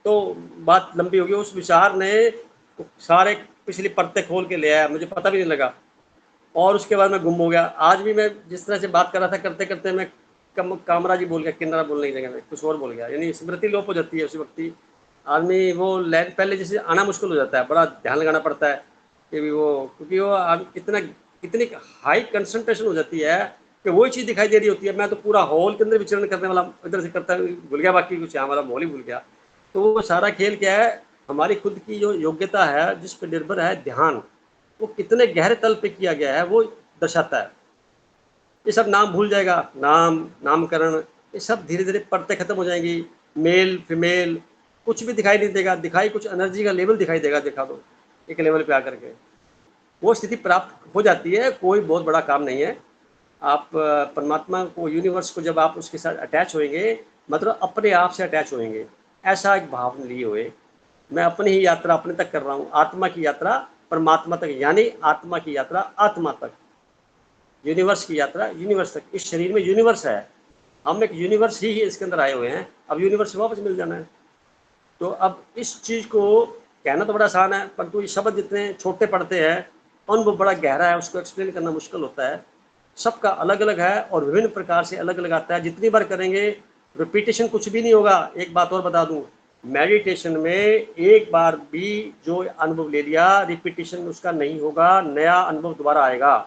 तो बात लंबी होगी। उस विचार ने सारे पिछली परतें खोल के ले आया, मुझे पता भी नहीं लगा, और उसके बाद मैं गुम हो गया। आज भी मैं जिस तरह से बात कर रहा था, करते करते मैं कामरा जी बोल गया, किन्नरा बोलने की जगह में कुछ और बोल गया। यानी स्मृति लोप हो जाती है उसी वक्त ही। आदमी वो लाइन पहले जैसे आना मुश्किल हो जाता है, बड़ा ध्यान लगाना पड़ता है कि भी वो, क्योंकि वो इतनी हाई कंसंट्रेशन हो जाती है कि वही चीज़ दिखाई दे रही होती है। मैं तो पूरा हॉल के अंदर विचरण करने वाला इधर से करता भूल गया, बाकी कुछ यहाँ वाला माहौल ही भूल गया। तो वो सारा खेल क्या है? हमारी खुद की जो योग्यता है, जिस पर निर्भर है ध्यान, वो कितने गहरे तल पे किया गया है वो दर्शाता है। ये सब नाम भूल जाएगा, नामकरण, ये सब धीरे धीरे परतें खत्म हो जाएंगी। मेल फीमेल कुछ भी दिखाई नहीं देगा, दिखाई कुछ एनर्जी का लेवल दिखाई देगा। दिखा दो एक लेवल पे आकर के वो स्थिति प्राप्त हो जाती है। कोई बहुत बड़ा काम नहीं है। आप परमात्मा को, यूनिवर्स को जब आप उसके साथ अटैच होएंगे, मतलब अपने आप से अटैच होएंगे, ऐसा एक भाव लिए हुए मैं अपनी ही यात्रा अपने तक कर रहा हूँ, आत्मा की यात्रा परमात्मा तक, यानी आत्मा की यात्रा आत्मा तक, यूनिवर्स की यात्रा यूनिवर्स तक। इस शरीर में यूनिवर्स है, हम एक यूनिवर्स ही इसके अंदर आए हुए हैं। अब यूनिवर्स वापस मिल जाना है। तो अब इस चीज़ को कहना तो बड़ा आसान है, परंतु ये शब्द जितने छोटे पड़ते हैं, अनुभव बड़ा गहरा है, उसको एक्सप्लेन करना मुश्किल होता है। सबका अलग अलग है और विभिन्न प्रकार से अलग अलग आता है। जितनी बार करेंगे, रिपीटेशन कुछ भी नहीं होगा। एक बात और बता दूं, मेडिटेशन में एक बार भी जो अनुभव ले लिया, रिपीटेशन उसका नहीं होगा, नया अनुभव दोबारा आएगा,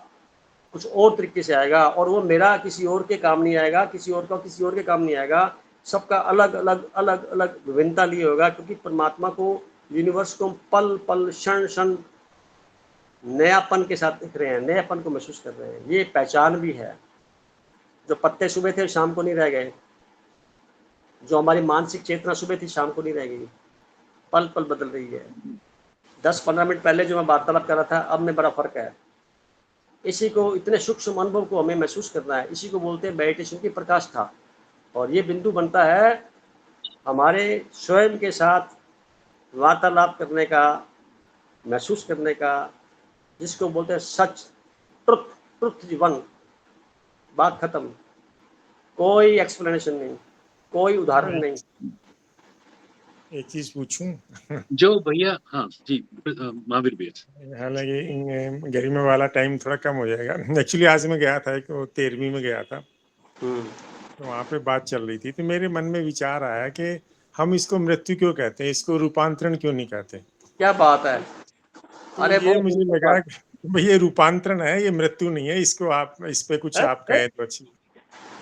कुछ और तरीके से आएगा, और वो मेरा किसी और के काम नहीं आएगा, किसी और का किसी और के काम नहीं आएगा। सबका अलग अलग अलग अलग विभिन्नता लिए होगा, क्योंकि परमात्मा को, यूनिवर्स को पल पल क्षण क्षण नयापन के साथ दिख रहे हैं, नयापन को महसूस कर रहे हैं। ये पहचान भी है। जो पत्ते सुबह थे शाम को नहीं रह गए, जो हमारी मानसिक चेतना सुबह थी शाम को नहीं रह गई, पल पल बदल रही है। 10-15 मिनट पहले जो मैं वार्तालाप कर रहा था, अब में बड़ा फर्क है। इसी को, इतने सूक्ष्म अनुभव को हमें महसूस करना है। इसी को बोलते हैं मेडिटेशन की प्रकाष्ठा। और ये बिंदु बनता है हमारे स्वयं के साथ वार्तालाप करने का, महसूस करने का, जिसको बोलते हैं सच, ट्रुथ, ट्रुथ जीवन। बात खत्म, कोई एक्सप्लेनेशन नहीं, कोई उदाहरण नहीं। एक चीज पूछूं, जो भैया, हाँ जी महावीर भैया, हालांकि गर्मी वाला टाइम थोड़ा कम हो जाएगा। एक्चुअली आज मैं गया था, एक 13वीं में गया था, तो वहां पे बात चल रही थी, तो मेरे मन में विचार आया कि हम इसको मृत्यु क्यों कहते हैं, इसको रूपांतरण क्यों नहीं कहते। क्या बात है। तो अरे ये बहुत मुझे सुंदर लगा बात। कि भाई ये रूपांतरण है, ये मृत्यु नहीं है, इसको आप इस पे कुछ है? आप कहें तो अच्छी।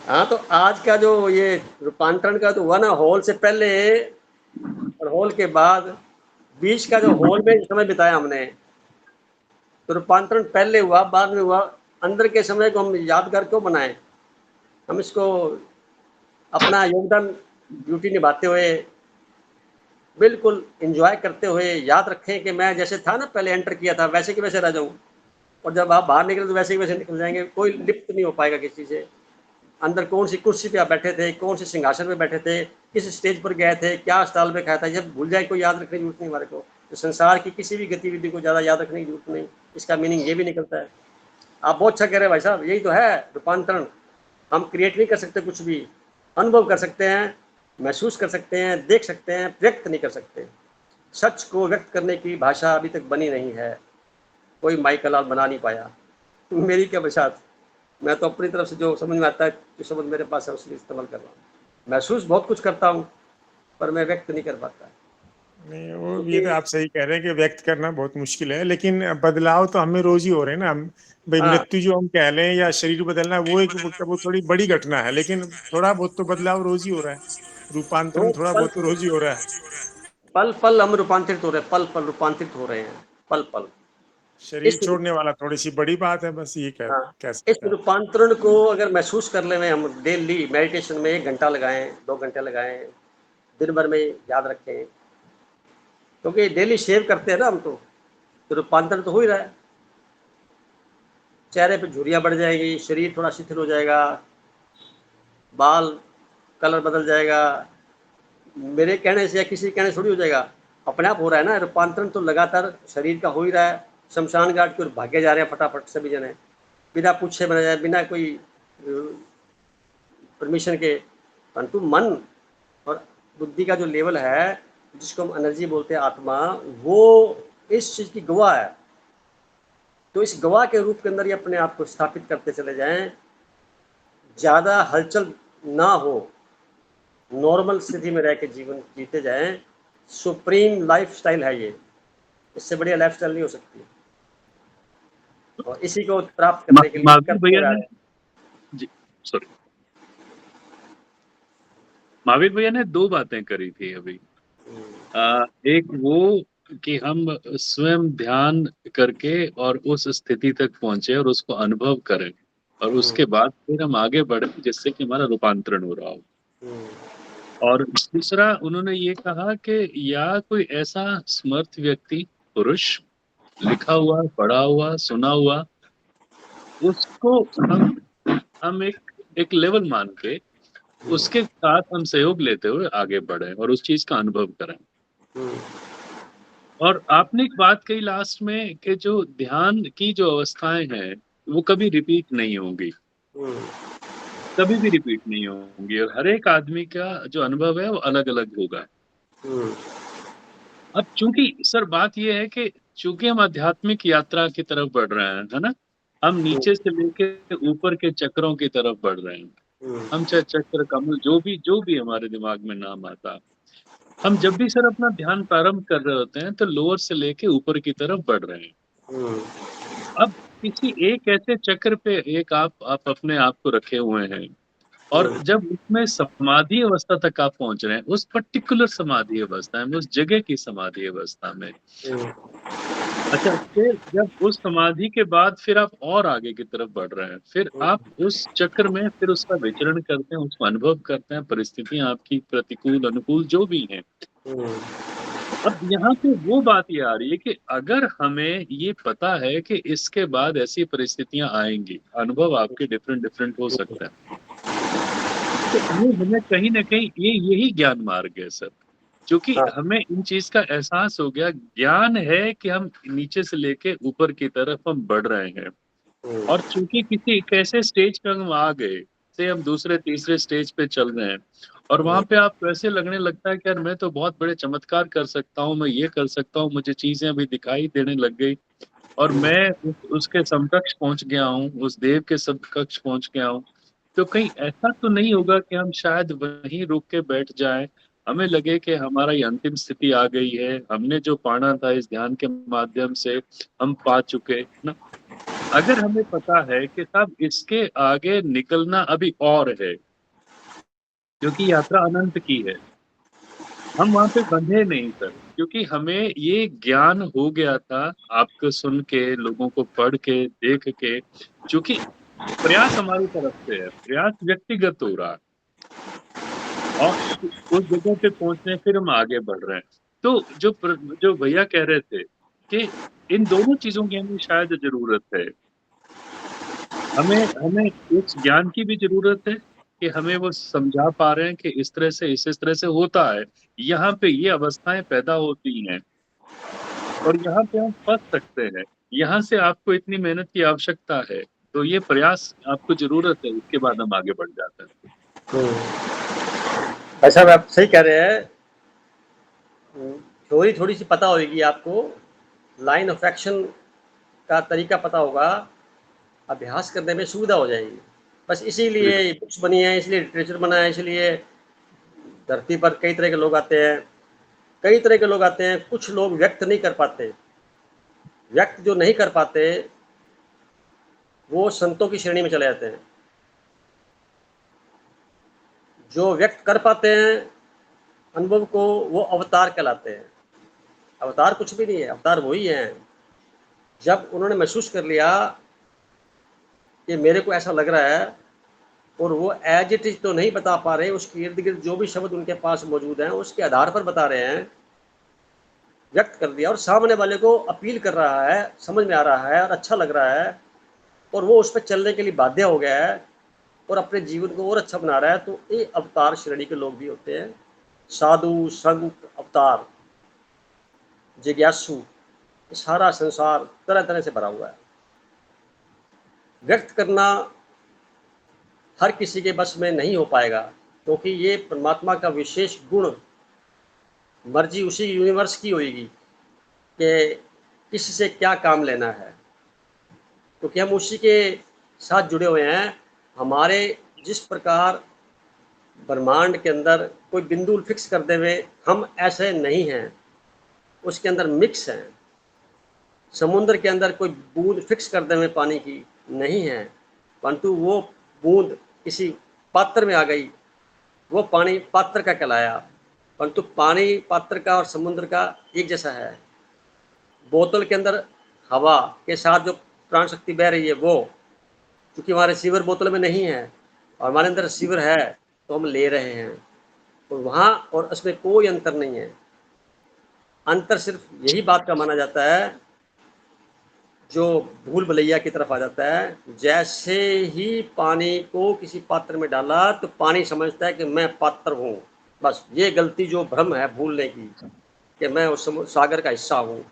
हाँ, तो आज का जो ये रूपांतरण का तो हुआ ना, हॉल से पहले और हॉल के बाद, बीच का जो हॉल में समय बिताया हमने, तो रूपांतरण पहले हुआ बाद में हुआ। अंदर के समय को हम यादगार क्यों बनाएं? हम इसको अपना योगदान ड्यूटी निभाते हुए, बिल्कुल एंजॉय करते हुए याद रखें कि मैं जैसे था ना पहले एंटर किया था, वैसे के वैसे रह जाऊं, और जब आप बाहर निकले तो वैसे के वैसे निकल जाएंगे। कोई लिप्त नहीं हो पाएगा किसी से। अंदर कौन सी कुर्सी पे आप बैठे थे, कौन से सिंहासन पे बैठे थे, किस स्टेज पर गए थे, क्या स्टाल में खाया था, जब भूल जाए कोई याद रखने की जरूरत नहीं हमारे को। तो संसार की किसी भी गतिविधि को ज़्यादा याद रखने की जरूरत नहीं। इसका मीनिंग ये भी निकलता है। आप बहुत अच्छा कह रहे हैं भाई साहब, यही तो है रूपांतरण। हम क्रिएट नहीं कर सकते कुछ भी, अनुभव कर सकते हैं, महसूस कर सकते हैं, देख सकते हैं, व्यक्त नहीं कर सकते। सच को व्यक्त करने की भाषा अभी तक बनी नहीं है, कोई माइकल लाल बना नहीं पाया। मेरी क्या बशात, मैं तो अपनी तरफ से जो समझ में आता है, जो समझ मेरे पास है, उसलिए इस्तेमाल कर रहा हूँ। महसूस बहुत कुछ करता हूँ, पर मैं व्यक्त नहीं कर पाता। नहीं, वो ये क्योंकि तो आप सही कह रहे हैं कि व्यक्त करना बहुत मुश्किल है, लेकिन बदलाव तो हमें रोज ही हो रहे हैं ना। भाई हाँ, मृत्यु जो हम कह लें या शरीर बदलना, वो थोड़ी बड़ी घटना है, लेकिन थोड़ा बहुत तो बदलाव रोज ही हो रहा है। तो रूपांतरण थोड़ा पल बहुत तो रोज ही हो रहा है। पल पल हम रूपांतरित हो रहे हैं, पल पल रूपांतरित हो रहे हैं, पल पल। शरीर इस छोड़ने वाला थोड़ी सी बड़ी बात है, बस ये हाँ, कह इस सकते हैं। रूपांतरण को अगर महसूस कर ले हम डेली मेडिटेशन में 1 घंटा लगाएं, 2 घंटे लगाएं, दिन भर में याद रखें, क्योंकि डेली शेव करते हैं ना हम, तो रूपांतरण तो हो ही रहा है। चेहरे पे झुर्रियाँ बढ़ जाएगी, शरीर थोड़ा शिथिल हो जाएगा, बाल कलर बदल जाएगा। मेरे कहने से या किसी के कहने से थोड़ी हो जाएगा, अपने आप हो रहा है ना। रूपांतरण तो लगातार शरीर का हो ही रहा है। शमशान घाट की ओर भागे जा रहे हैं फटाफट सभी जने, बिना पूछे बना जाए, बिना कोई परमिशन के। परंतु मन और बुद्धि का जो लेवल है, जिसको हम एनर्जी बोलते हैं, आत्मा, वो इस चीज़ की गवाह है। तो इस गवाह के रूप के अंदर ही अपने आप को स्थापित करते चले जाएं, ज़्यादा हलचल ना हो, नॉर्मल स्थिति में रह के जीवन जीते जाएं। सुप्रीम लाइफस्टाइल है ये, इससे बढ़िया लाइफस्टाइल नहीं हो सकती। और इसी को प्राप्त करने के लिए महावीर करते भैया जा ने, रहे हैं। जी सॉरी, महावीर भैया ने 2 बातें करी थी अभी। एक वो कि हम स्वयं ध्यान करके और उस स्थिति तक पहुंचे और उसको अनुभव करें, और उसके बाद फिर हम आगे बढ़े जिससे कि हमारा रूपांतरण हो रहा हो। और दूसरा उन्होंने ये कहा कि या कोई ऐसा समर्थ व्यक्ति, पुरुष, लिखा हुआ, पढ़ा हुआ, सुना हुआ, उसको हम एक लेवल मान के उसके साथ हम सहयोग लेते हुए आगे बढ़े और उस चीज का अनुभव करें। और आपने एक बात कही लास्ट में कि जो ध्यान की जो अवस्थाएं हैं वो कभी रिपीट नहीं होंगी, कभी भी रिपीट नहीं होंगी, और हर एक आदमी का जो अनुभव है वो अलग अलग होगा। अब चूंकि सर बात ये है कि चूंकि हम आध्यात्मिक यात्रा की तरफ बढ़ रहे हैं, है ना, हम नीचे से लेके ऊपर के चक्रों की तरफ बढ़ रहे हैं। हम चाहे चक्र, कमल, जो भी हमारे दिमाग में नाम आता, हम जब भी सर अपना ध्यान प्रारंभ कर रहे होते हैं तो लोअर से लेके ऊपर की तरफ बढ़ रहे हैं। अब किसी एक ऐसे चक्र पे एक आप अपने आप को रखे हुए हैं, और जब उसमें समाधि अवस्था तक आप पहुंच रहे हैं, उस पर्टिकुलर समाधि अवस्था में, उस जगह की समाधि अवस्था में, अच्छा, फिर जब उस समाधि के बाद फिर आप और आगे की तरफ बढ़ रहे हैं, फिर आप उस चक्र में फिर उसका विचरण करते हैं, उसको अनुभव करते हैं, परिस्थितियां आपकी प्रतिकूल अनुकूल जो भी हैं। अब यहाँ पे वो बात ये आ रही है कि अगर हमें ये पता है कि इसके बाद ऐसी परिस्थितियां आएंगी, अनुभव आपके डिफरेंट डिफरेंट हो सकता है, तो ये हमें कहीं ना कहीं यही ज्ञान मार्ग है सर, क्योंकि हाँ, हमें इन चीज का एहसास हो गया, ज्ञान है कि हम नीचे से लेके ऊपर की तरफ हम बढ़ रहे हैं। और चूंकि किसी एक ऐसे स्टेज पे हम आ गए, से हम दूसरे तीसरे स्टेज पे चल रहे हैं, और वहां पे आप वैसे लगने लगता है कि यार मैं तो बहुत बड़े चमत्कार कर सकता हूँ, मैं ये कर सकता हूँ, मुझे चीजें अभी दिखाई देने लग गई, और मैं उसके समकक्ष पहुंच गया हूँ, उस देव के समकक्ष पहुंच गया हूँ। तो कहीं ऐसा तो नहीं होगा कि हम शायद वहीं रुक के बैठ जाएं, हमें लगे कि हमारा ये अंतिम स्थिति आ गई है, हमने जो पाना था इस ध्यान के माध्यम से हम पा चुके ना। अगर हमें पता है कि साहब इसके आगे निकलना अभी और है, क्योंकि यात्रा अनंत की है, हम वहां पे बंधे नहीं सर, क्योंकि हमें ये ज्ञान हो गया था आपको सुन के, लोगों को पढ़ के, देख के, चूंकि प्रयास हमारी तरफ से है, प्रयास व्यक्तिगत हो रहा है और उस जगह पे पहुंचने फिर हम आगे बढ़ रहे हैं। तो जो भैया कह रहे थे कि इन दोनों चीजों की हमें शायद जरूरत है, हमें हमें उस ज्ञान की भी जरूरत है कि हमें वो समझा पा रहे हैं कि इस तरह से इस तरह से होता है, यहाँ पे ये अवस्थाएं पैदा होती हैं और यहाँ पे हम फंस सकते हैं, यहाँ से आपको इतनी मेहनत की आवश्यकता है, तो ये प्रयास आपको जरूरत है, उसके बाद हम आगे बढ़ जाते हैं। ऐसा आप सही कह रहे हैं। थ्योरी थोड़ी सी पता होगी आपको, लाइन ऑफ एक्शन का तरीका पता होगा, अभ्यास करने में सुविधा हो जाएगी। बस इसीलिए बुक्स बनी है, इसलिए लिटरेचर बना है, इसलिए धरती पर कई तरह के लोग आते हैं, कई तरह के लोग आते हैं। कुछ लोग व्यक्त नहीं कर पाते, व्यक्त जो नहीं कर पाते वो संतों की श्रेणी में चले जाते हैं। जो व्यक्त कर पाते हैं अनुभव को, वो अवतार कहलाते हैं। अवतार कुछ भी नहीं है, अवतार वही है जब उन्होंने महसूस कर लिया कि मेरे को ऐसा लग रहा है, और वो एज इट इज तो नहीं बता पा रहे, उसके इर्द गिर्द जो भी शब्द उनके पास मौजूद हैं उसके आधार पर बता रहे हैं, व्यक्त कर दिया और सामने वाले को अपील कर रहा है, समझ में आ रहा है और अच्छा लग रहा है, और वो उस पर चलने के लिए बाध्य हो गया है और अपने जीवन को और अच्छा बना रहा है। तो ये अवतार श्रेणी के लोग भी होते हैं, साधु संत अवतार जिज्ञासु। सारा संसार तरह तरह से भरा हुआ है। व्यक्त करना हर किसी के बस में नहीं हो पाएगा, क्योंकि ये परमात्मा का विशेष गुण, मर्जी उसी यूनिवर्स की होगी कि किससे क्या काम लेना है, क्योंकि हम उसी के साथ जुड़े हुए हैं। हमारे जिस प्रकार ब्रह्मांड के अंदर कोई बिंदु फिक्स कर दे हुए हम ऐसे नहीं हैं, उसके अंदर मिक्स हैं। समुद्र के अंदर कोई बूंद फिक्स कर दे हुए पानी की नहीं है, परंतु वो बूंद किसी पात्र में आ गई, वो पानी पात्र का कहलाया। परंतु पानी पात्र का और समुद्र का एक जैसा है। बोतल के अंदर हवा के साथ जो प्राण शक्ति बह रही है, वो क्योंकि हमारे रिसीवर बोतल में नहीं है और हमारे अंदर रिसीवर है, तो हम ले रहे हैं, और वहाँ और उसमें कोई अंतर नहीं है। अंतर सिर्फ यही बात का माना जाता है जो भूल भुलैया की तरफ आ जाता है। जैसे ही पानी को किसी पात्र में डाला तो पानी समझता है कि मैं पात्र हूँ। बस ये गलती जो भ्रम है भूलने की कि मैं उस सागर का हिस्सा हूँ,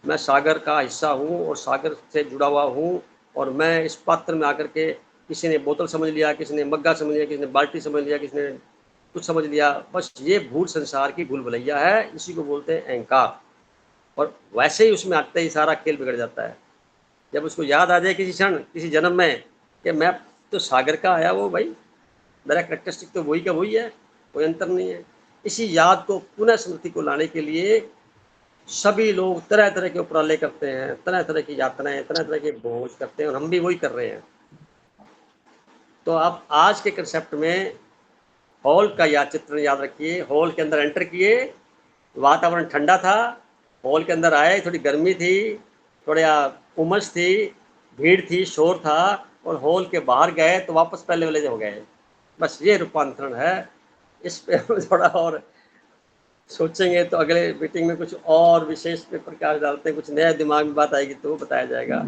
मैं सागर का हिस्सा हूँ और सागर से जुड़ा हुआ हूँ, और मैं इस पात्र में आकर के, किसी ने बोतल समझ लिया, किसी ने मग्गा समझ लिया, किसी ने बाल्टी समझ लिया, किसी ने कुछ समझ लिया। बस ये भूल संसार की भूल भुलैया है, इसी को बोलते हैं अहंकार। और वैसे ही उसमें आते ही सारा खेल बिगड़ जाता है। जब उसको याद आ जाए किसी क्षण, किसी जन्म में कि मैं तो सागर का आया, वो भाई मेरा करेक्टरिस्टिक तो वही का वही है, कोई अंतर नहीं है। इसी याद को पुनः स्मृति को लाने के लिए सभी लोग तरह तरह के उपराले करते हैं, तरह तरह की यात्राएं, तरह तरह के भोज करते हैं, और हम भी वही कर रहे हैं। तो आप आज के कंसेप्ट में हॉल का याद चित्रण याद रखिए। हॉल के अंदर एंटर किए, वातावरण ठंडा था, हॉल के अंदर आए, थोड़ी गर्मी थी, थोड़ा उमस थी, भीड़ थी, शोर था, और हॉल के बाहर गए तो वापस पहले वाले हो गए। बस ये रूपांतरण है। इस पे हम थोड़ा और सोचेंगे तो अगले मीटिंग में कुछ और विशेष पे प्रकाश डालते हैं, कुछ नया दिमाग में बात आएगी तो वो बताया जाएगा।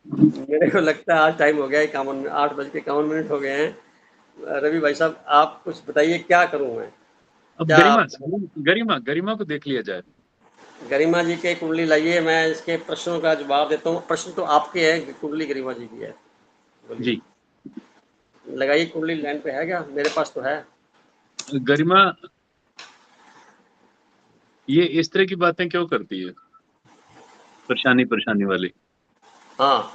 मेरे को लगता है आज टाइम हो गया है, 8:51 हो गए हैं। रवि भाई साहब आप कुछ बताइए, क्या करूं मैं? अब गरिमा को देख लिया जाए। गरिमा जी के कुंडली लाइए, मैं इसके प्रश्नों का जवाब देता हूँ। प्रश्न तो आपके हैं, कुंडली गरिमा जी की है। जी लगाइए कुंडली, लाइन पे है क्या? मेरे पास तो है। गरिमा ये इस तरह की बातें क्यों करती है, परेशानी वाली? हाँ,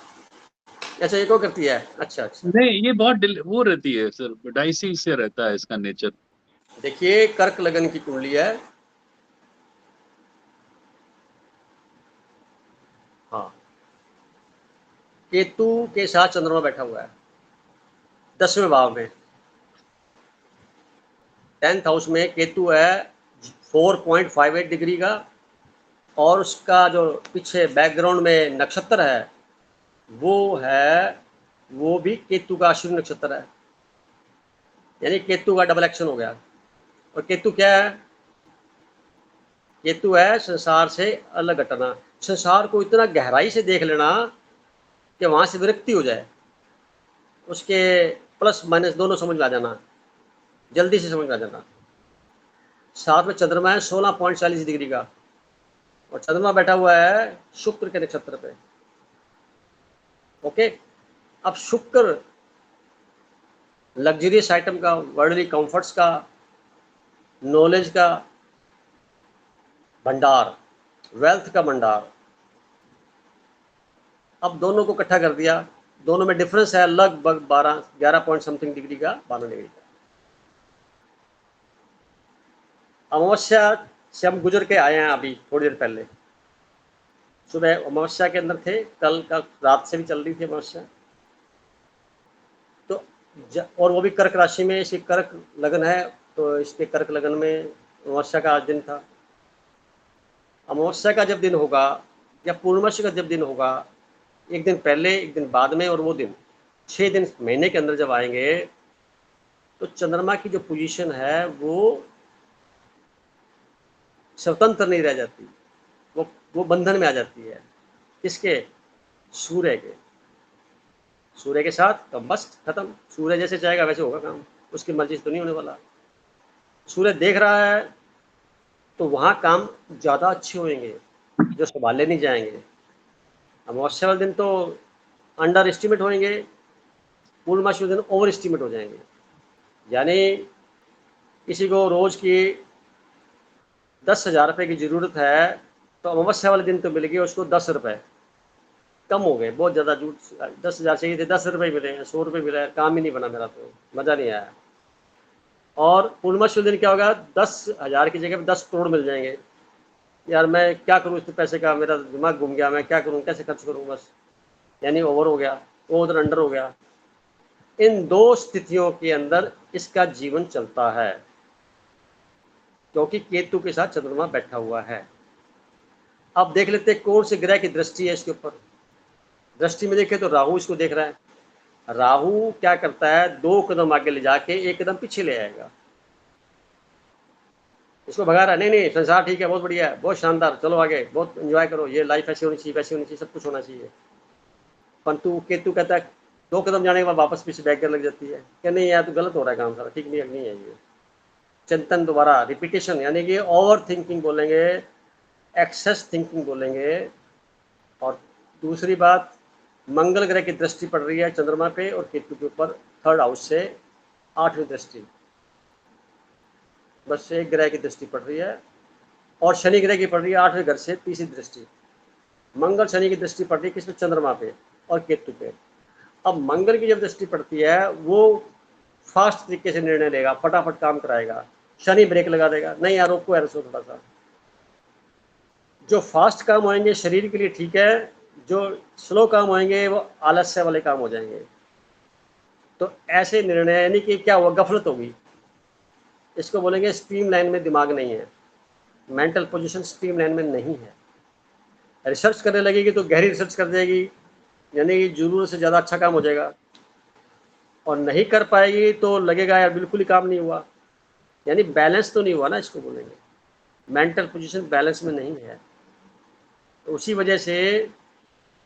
अच्छा एक और करती है, अच्छा अच्छा। नहीं, ये बहुत वो रहती है सर, डाइसी से रहता है इसका नेचर। देखिए कर्क लगन की कुंडली है, हाँ, केतु के साथ चंद्रमा बैठा हुआ है 10वें भाव में, 10th हाउस में केतु है 4.58 डिग्री का, और उसका जो पीछे बैकग्राउंड में नक्षत्र है वो भी केतु का अश्विनी नक्षत्र है, यानी केतु का डबल एक्शन हो गया। और केतु क्या है? केतु है संसार से अलग हटना, संसार को इतना गहराई से देख लेना कि वहां से विरक्ति हो जाए, उसके प्लस माइनस दोनों समझ में आ जाना, जल्दी से समझ में आ जाना। साथ में चंद्रमा है 16.40 डिग्री का, और चंद्रमा बैठा हुआ है शुक्र के नक्षत्र पे। ओके, अब शुक्र लग्जरियस आइटम का, वर्ल्डली कंफर्ट्स का, नॉलेज का भंडार, वेल्थ का भंडार। अब दोनों को इकट्ठा कर दिया, दोनों में डिफरेंस है लगभग 11 पॉइंट समथिंग डिग्री का, 12 डिग्री का। अमावस्या से हम गुजर के आए हैं अभी थोड़ी देर पहले, सुबह अमावस्या के अंदर थे, कल का रात से भी चल रही थी अमावस्या, तो और वो भी कर्क राशि में, इसकी कर्क लगन है, तो इसके कर्क लगन में अमावस्या का आज दिन था। अमावस्या का जब दिन होगा या पूर्णमासी का जब दिन होगा, एक दिन पहले एक दिन बाद में, और वो दिन 6 दिन महीने के अंदर जब आएंगे, तो चंद्रमा की जो पोजीशन है वो स्वतंत्र नहीं रह जाती, वो बंधन में आ जाती है। किसके? सूर्य के। सूर्य के साथ तो बस खत्म, सूर्य जैसे चाहेगा वैसे होगा काम, उसकी मर्जी से तो नहीं होने वाला। सूर्य देख रहा है तो वहाँ काम ज़्यादा अच्छे होंगे जो संभाले नहीं जाएंगे। अमावस्या वाले दिन तो अंडर एस्टिमेट होंगे, पूर्णमासी वाले दिन ओवर एस्टिमेट हो जाएंगे। यानी किसी को रोज की 10,000 रुपये की ज़रूरत है, तो अमावस्या वाले दिन तो मिल गई उसको 10 रुपये, कम हो गए, बहुत ज़्यादा झूठ। 10,000 चाहिए थे, 10 रुपये मिले हैं, 100 रुपये मिला है, काम ही नहीं बना मेरा, तो मज़ा नहीं आया। और पूर्णमासी वाले दिन क्या होगा, 10,000 की जगह पे 10 करोड़ मिल जाएंगे। यार मैं क्या करूँ इस पैसे का, मेरा दिमाग घूम गया, मैं क्या करूँ, कैसे खर्च करूँ, बस यानी ओवर हो गया, वो उधर अंडर हो गया। इन दो स्थितियों के अंदर इसका जीवन चलता है, क्योंकि केतु के साथ चंद्रमा बैठा हुआ है। अब देख लेते हैं कौन से ग्रह की दृष्टि है इसके ऊपर। दृष्टि में देखें तो राहु इसको देख रहा है। राहु क्या करता है, 2 कदम आगे ले जाके 1 कदम पीछे ले आएगा, इसको भगा रहा है, नहीं नहीं संसार ठीक है, बहुत बढ़िया है, बहुत शानदार, चलो आगे, बहुत एंजॉय करो, ये लाइफ ऐसी होनी चाहिए, वैसी होनी चाहिए, सब कुछ होना चाहिए। परंतु केतु कहता है 2 कदम जाने के बाद वापस पीछे बैक कर लग जाती है कि नहीं यार तो गलत हो रहा है काम, सारा ठीक नहीं है ये। चिंतन दोबारा, रिपीटेशन, यानी कि ओवर थिंकिंग बोलेंगे, एक्सेस थिंकिंग बोलेंगे। और दूसरी बात, मंगल ग्रह की दृष्टि पड़ रही है चंद्रमा पे और केतु के ऊपर 3rd हाउस से 8वीं दृष्टि, बस एक ग्रह की दृष्टि पड़ रही है, और शनि ग्रह की पड़ रही है 8वें घर से 3री दृष्टि। मंगल शनि की दृष्टि पड़ रही है किस पे, चंद्रमा पे और केतु पे। अब मंगल की जब दृष्टि पड़ती है वो फास्ट तरीके से निर्णय लेगा, फटाफट काम कराएगा। शनि ब्रेक लगा देगा, नहीं यार रोको यार, थोड़ा सा। जो फास्ट काम होंगे शरीर के लिए ठीक है, जो स्लो काम होंगे वो आलस्य वाले काम हो जाएंगे। तो ऐसे निर्णय, यानी कि क्या हुआ, गफलत होगी, इसको बोलेंगे स्ट्रीम लाइन में दिमाग नहीं है, मेंटल पोजीशन स्ट्रीम लाइन में नहीं है। रिसर्च करने लगेगी तो गहरी रिसर्च कर देगी, यानी कि जरूरत से ज़्यादा अच्छा काम हो जाएगा, और नहीं कर पाएगी तो लगेगा यार बिल्कुल ही काम नहीं हुआ, यानी बैलेंस तो नहीं हुआ ना, इसको बोलेंगे मेंटल पोजीशन बैलेंस में नहीं है। तो उसी वजह से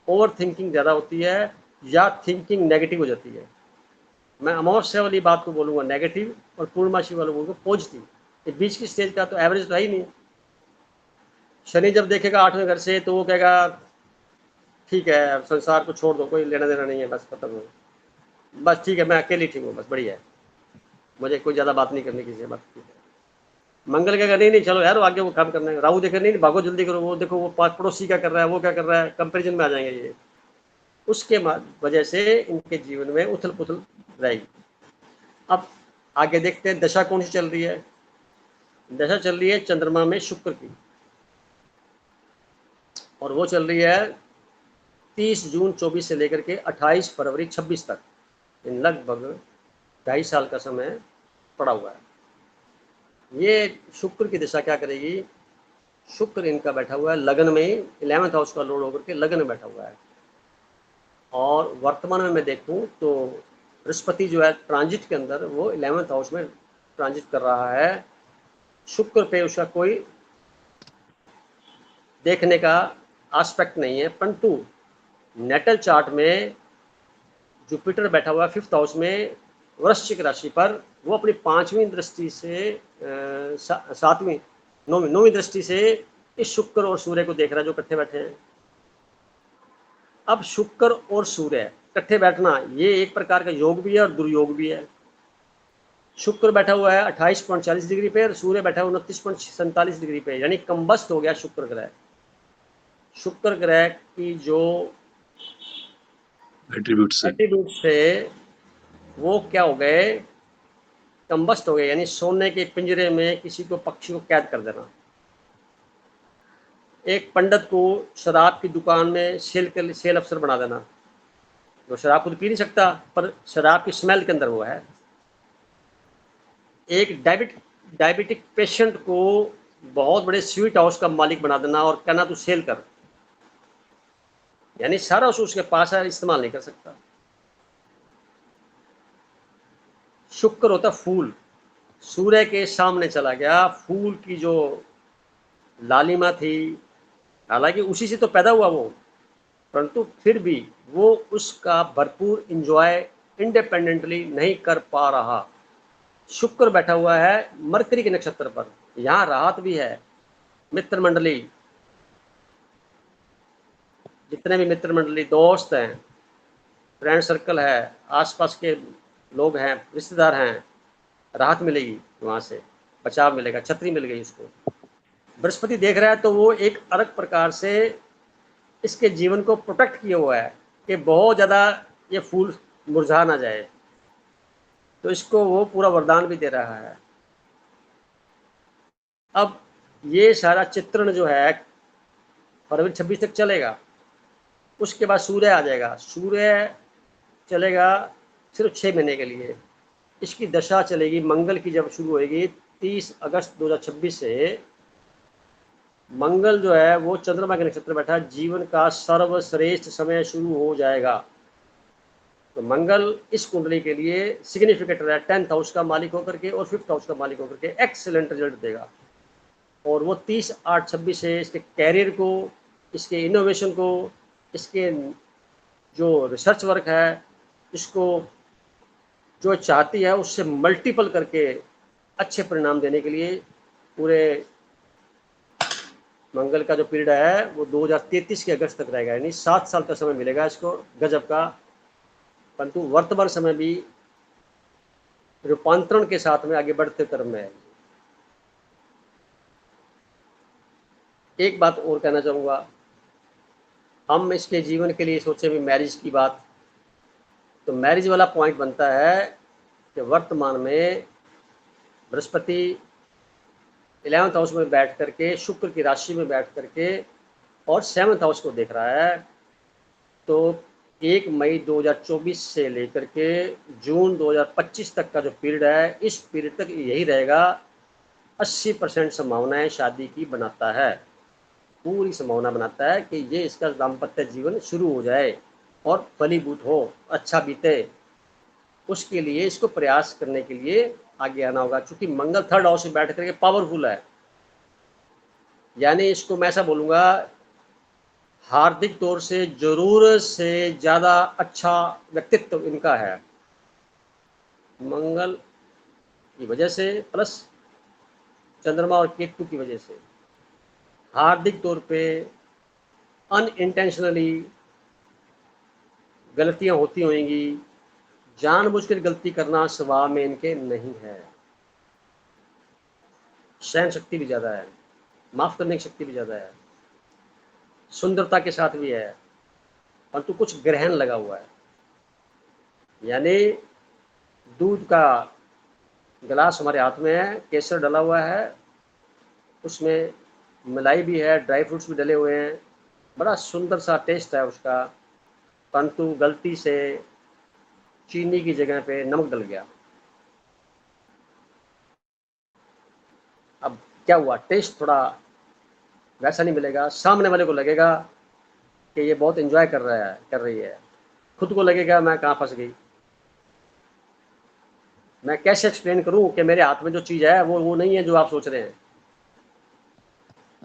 ओवर थिंकिंग ज़्यादा होती है या थिंकिंग नेगेटिव हो जाती है। मैं अमावस्या वाली बात को बोलूँगा नेगेटिव, और पूर्णमासी वालों बोलूँगा पॉजिटिव। ये बीच की स्टेज का तो एवरेज तो है ही नहीं। शनि जब देखेगा 8वें घर से तो वो कहेगा ठीक है संसार को छोड़ दो, कोई लेना देना नहीं है, बस खत्म हो, बस ठीक है मैं अकेले ठीक हूँ, बस बढ़िया है, मुझे कोई ज़्यादा बात नहीं करनी किसी से, बस ठीक है। मंगल कहेगा नहीं नहीं चलो यार आगे वो काम करना है। राहु देखेगा नहीं भागो जल्दी करो, वो देखो वो पड़ोसी क्या कर रहा है, वो क्या कर रहा है, कंपेरिजन में आ जाएंगे ये। उसके वजह से इनके जीवन में उथल पुथल रहेगी। अब आगे देखते हैं दशा कौन सी चल रही है। दशा चल रही है चंद्रमा में शुक्र की, और वो चल रही है 30 जून 24 से लेकर के 28 फरवरी 26 तक। इन लगभग 2.5 साल का समय पड़ा हुआ है। ये शुक्र की दिशा क्या करेगी, शुक्र इनका बैठा हुआ है लगन में, 11th हाउस का लॉर्ड होकर के लगन में बैठा हुआ है। और वर्तमान में मैं देखूं तो बृहस्पति जो है ट्रांजिट के अंदर वो 11th हाउस में ट्रांजिट कर रहा है। शुक्र पे उसका कोई देखने का एस्पेक्ट नहीं है, परंतु नेटल चार्ट में जुपिटर बैठा हुआ है 5th हाउस में वृश्चिक राशि पर। वो अपनी 5वीं दृष्टि से 7वीं 9वीं दृष्टि से इस शुक्र और सूर्य को देख रहा है जो इकट्ठे बैठे हैं। अब शुक्र और सूर्य इकट्ठे बैठना ये एक प्रकार का योग भी है और दुर्योग भी है। शुक्र बैठा हुआ है 28.40 डिग्री पे और सूर्य बैठा हुआ 29.47 डिग्री पे, यानी कंबस्ट हो गया शुक्र ग्रह। शुक्र ग्रह की जो एट्रीब्यूट्स थे वो क्या हो गए, कंबस्ट हो गए, यानी सोने के पिंजरे में किसी को पक्षी को कैद कर देना। एक पंडित को शराब की दुकान में सेल अफसर बना देना। जो शराब खुद पी नहीं सकता पर शराब की स्मेल के अंदर वो है। एक डायबिटिक पेशेंट को बहुत बड़े स्वीट हाउस का मालिक बना देना और कहना तू सेल कर, यानी सारा उसके पास है, इस्तेमाल नहीं कर सकता। शुक्र होता फूल, सूर्य के सामने चला गया, फूल की जो लालिमा थी, हालांकि उसी से तो पैदा हुआ वो, परंतु फिर भी वो उसका भरपूर इंजॉय इंडिपेंडेंटली नहीं कर पा रहा। शुक्र बैठा हुआ है मरकरी के नक्षत्र पर, यहाँ राहत भी है। मित्र मंडली, जितने भी मित्र मंडली दोस्त हैं, फ्रेंड सर्कल है, आसपास के लोग हैं, रिश्तेदार हैं, राहत मिलेगी, वहाँ से बचाव मिलेगा, छतरी मिल गई उसको। बृहस्पति देख रहा है तो वो एक अलग प्रकार से इसके जीवन को प्रोटेक्ट किया हुआ है कि बहुत ज़्यादा ये फूल मुरझा ना जाए, तो इसको वो पूरा वरदान भी दे रहा है। अब ये सारा चित्रण जो है फरवरी 26 तक चलेगा, उसके बाद सूर्य आ जाएगा। सूर्य चलेगा सिर्फ 6 महीने के लिए। इसकी दशा चलेगी मंगल की, जब शुरू होएगी 30 अगस्त 2026 से। मंगल जो है वो चंद्रमा के नक्षत्र बैठा, जीवन का सर्वश्रेष्ठ समय शुरू हो जाएगा। तो मंगल इस कुंडली के लिए सिग्निफिकेंट रहा है, 10th हाउस का मालिक होकर के और 5th हाउस का मालिक होकर के एक्सीलेंट रिजल्ट देगा। और वो 30/8/26 से इसके कैरियर को, इसके इनोवेशन को, इसके जो रिसर्च वर्क है, इसको जो चाहती है उससे मल्टीपल करके अच्छे परिणाम देने के लिए पूरे मंगल का जो पीरियड है वो 2033 के अगस्त तक रहेगा, यानी 7 साल का समय मिलेगा इसको गजब का। परंतु वर्तमान समय भी रूपांतरण के साथ में आगे बढ़ते क्रम में है। एक बात और कहना चाहूँगा, हम इसके जीवन के लिए सोचे भी मैरिज की बात, तो मैरिज वाला पॉइंट बनता है कि वर्तमान में बृहस्पति 11th हाउस में बैठ करके, शुक्र की राशि में बैठ करके और 7th हाउस को देख रहा है। तो 1 मई 2024 से लेकर के जून 2025 तक का जो पीरियड है, इस पीरियड तक यही रहेगा। 80% संभावनाएं शादी की बनाता है, पूरी संभावना बनाता है कि ये इसका दाम्पत्य जीवन शुरू हो जाए और फलीभूत हो, अच्छा बीते। उसके लिए इसको प्रयास करने के लिए आगे आना होगा, क्योंकि मंगल 3rd हाउस में बैठ करके पावरफुल है। यानी इसको मैं ऐसा बोलूँगा, हार्दिक तौर से ज़रूरत से ज़्यादा अच्छा व्यक्तित्व इनका है, मंगल की वजह से प्लस चंद्रमा और केतु की वजह से। हार्दिक तौर पे अनइंटेंशनली गलतियां होती होंगी, जानबूझकर गलती करना स्वभाव में इनके नहीं है। सहन शक्ति भी ज़्यादा है, माफ़ करने की शक्ति भी ज़्यादा है, सुंदरता के साथ भी है। परंतु कुछ ग्रहण लगा हुआ है, यानी दूध का गिलास हमारे हाथ में है, केसर डला हुआ है, उसमें मलाई भी है, ड्राई फ्रूट्स भी डले हुए हैं, बड़ा सुंदर सा टेस्ट है उसका, परंतु गलती से चीनी की जगह पे नमक डल गया। अब क्या हुआ, टेस्ट थोड़ा वैसा नहीं मिलेगा, सामने वाले को लगेगा कि ये बहुत एंजॉय कर रही है, खुद को लगेगा मैं कहाँ फंस गई। मैं कैसे एक्सप्लेन करूं कि मेरे हाथ में जो चीज़ है वो नहीं है जो आप सोच रहे हैं।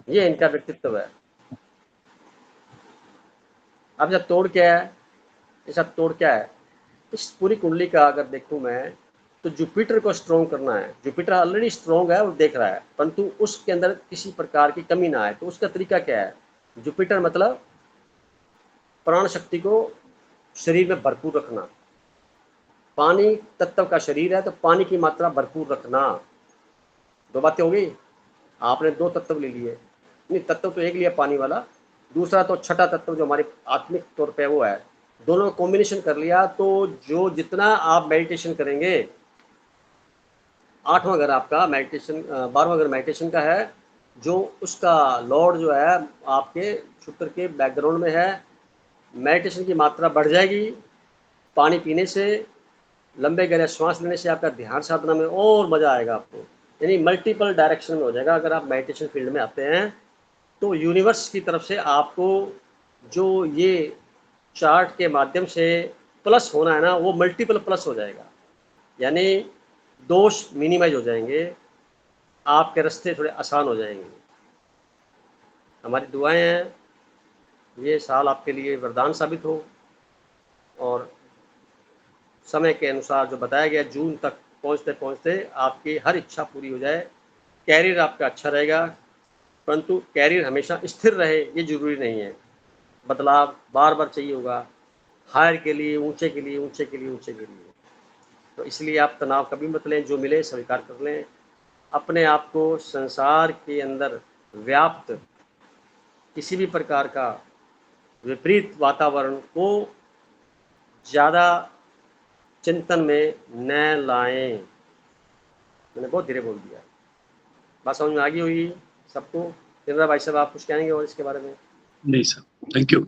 ये इनका व्यक्तित्व है। अब जब तोड़ क्या है, ये सब तोड़ क्या है, इस पूरी कुंडली का अगर देखूं मैं तो जुपिटर को स्ट्रॉन्ग करना है। जुपिटर ऑलरेडी स्ट्रॉन्ग है, वो देख रहा है, परंतु उसके अंदर किसी प्रकार की कमी ना आए। तो उसका तरीका क्या है, जुपिटर मतलब प्राण शक्ति को शरीर में भरपूर रखना। पानी तत्व का शरीर है तो पानी की मात्रा भरपूर रखना। दो बातें हो गई, आपने दो तत्व ले लिए, नहीं तत्व तो एक लिया पानी वाला, दूसरा तो छठा तत्व जो हमारे आत्मिक तौर पे वो है, दोनों का कॉम्बिनेशन कर लिया। तो जो जितना आप मेडिटेशन करेंगे, 8वां घर आपका मेडिटेशन, 12वां घर मेडिटेशन का है, जो उसका लॉर्ड जो है आपके शुक्र के बैकग्राउंड में है, मेडिटेशन की मात्रा बढ़ जाएगी। पानी पीने से, लंबे गहरे श्वास लेने से आपका ध्यान साधना में और मज़ा आएगा आपको, यानी मल्टीपल डायरेक्शन में हो जाएगा। अगर आप मेडिटेशन फील्ड में आते हैं तो यूनिवर्स की तरफ से आपको जो ये चार्ट के माध्यम से प्लस होना है ना, वो मल्टीपल प्लस हो जाएगा, यानी दोष मिनिमाइज हो जाएंगे, आपके रास्ते थोड़े आसान हो जाएंगे। हमारी दुआएं हैं ये साल आपके लिए वरदान साबित हो, और समय के अनुसार जो बताया गया जून तक पहुंचते पहुंचते आपकी हर इच्छा पूरी हो जाए। कैरियर आपका अच्छा रहेगा, परंतु कैरियर हमेशा स्थिर रहे ये ज़रूरी नहीं है, बदलाव बार बार चाहिए होगा, हायर के लिए, ऊंचे के लिए, ऊंचे के लिए, ऊंचे के लिए। तो इसलिए आप तनाव कभी मत लें, जो मिले स्वीकार कर लें। अपने आप को संसार के अंदर व्याप्त किसी भी प्रकार का विपरीत वातावरण को ज़्यादा चिंतन में न लाएं। मैंने बहुत धीरे बोल दिया, बात समझ में आ गई होगी सबको। इंद्रा भाई साहब आप कुछ कहेंगे और इसके बारे में? नहीं सर, थैंक यू।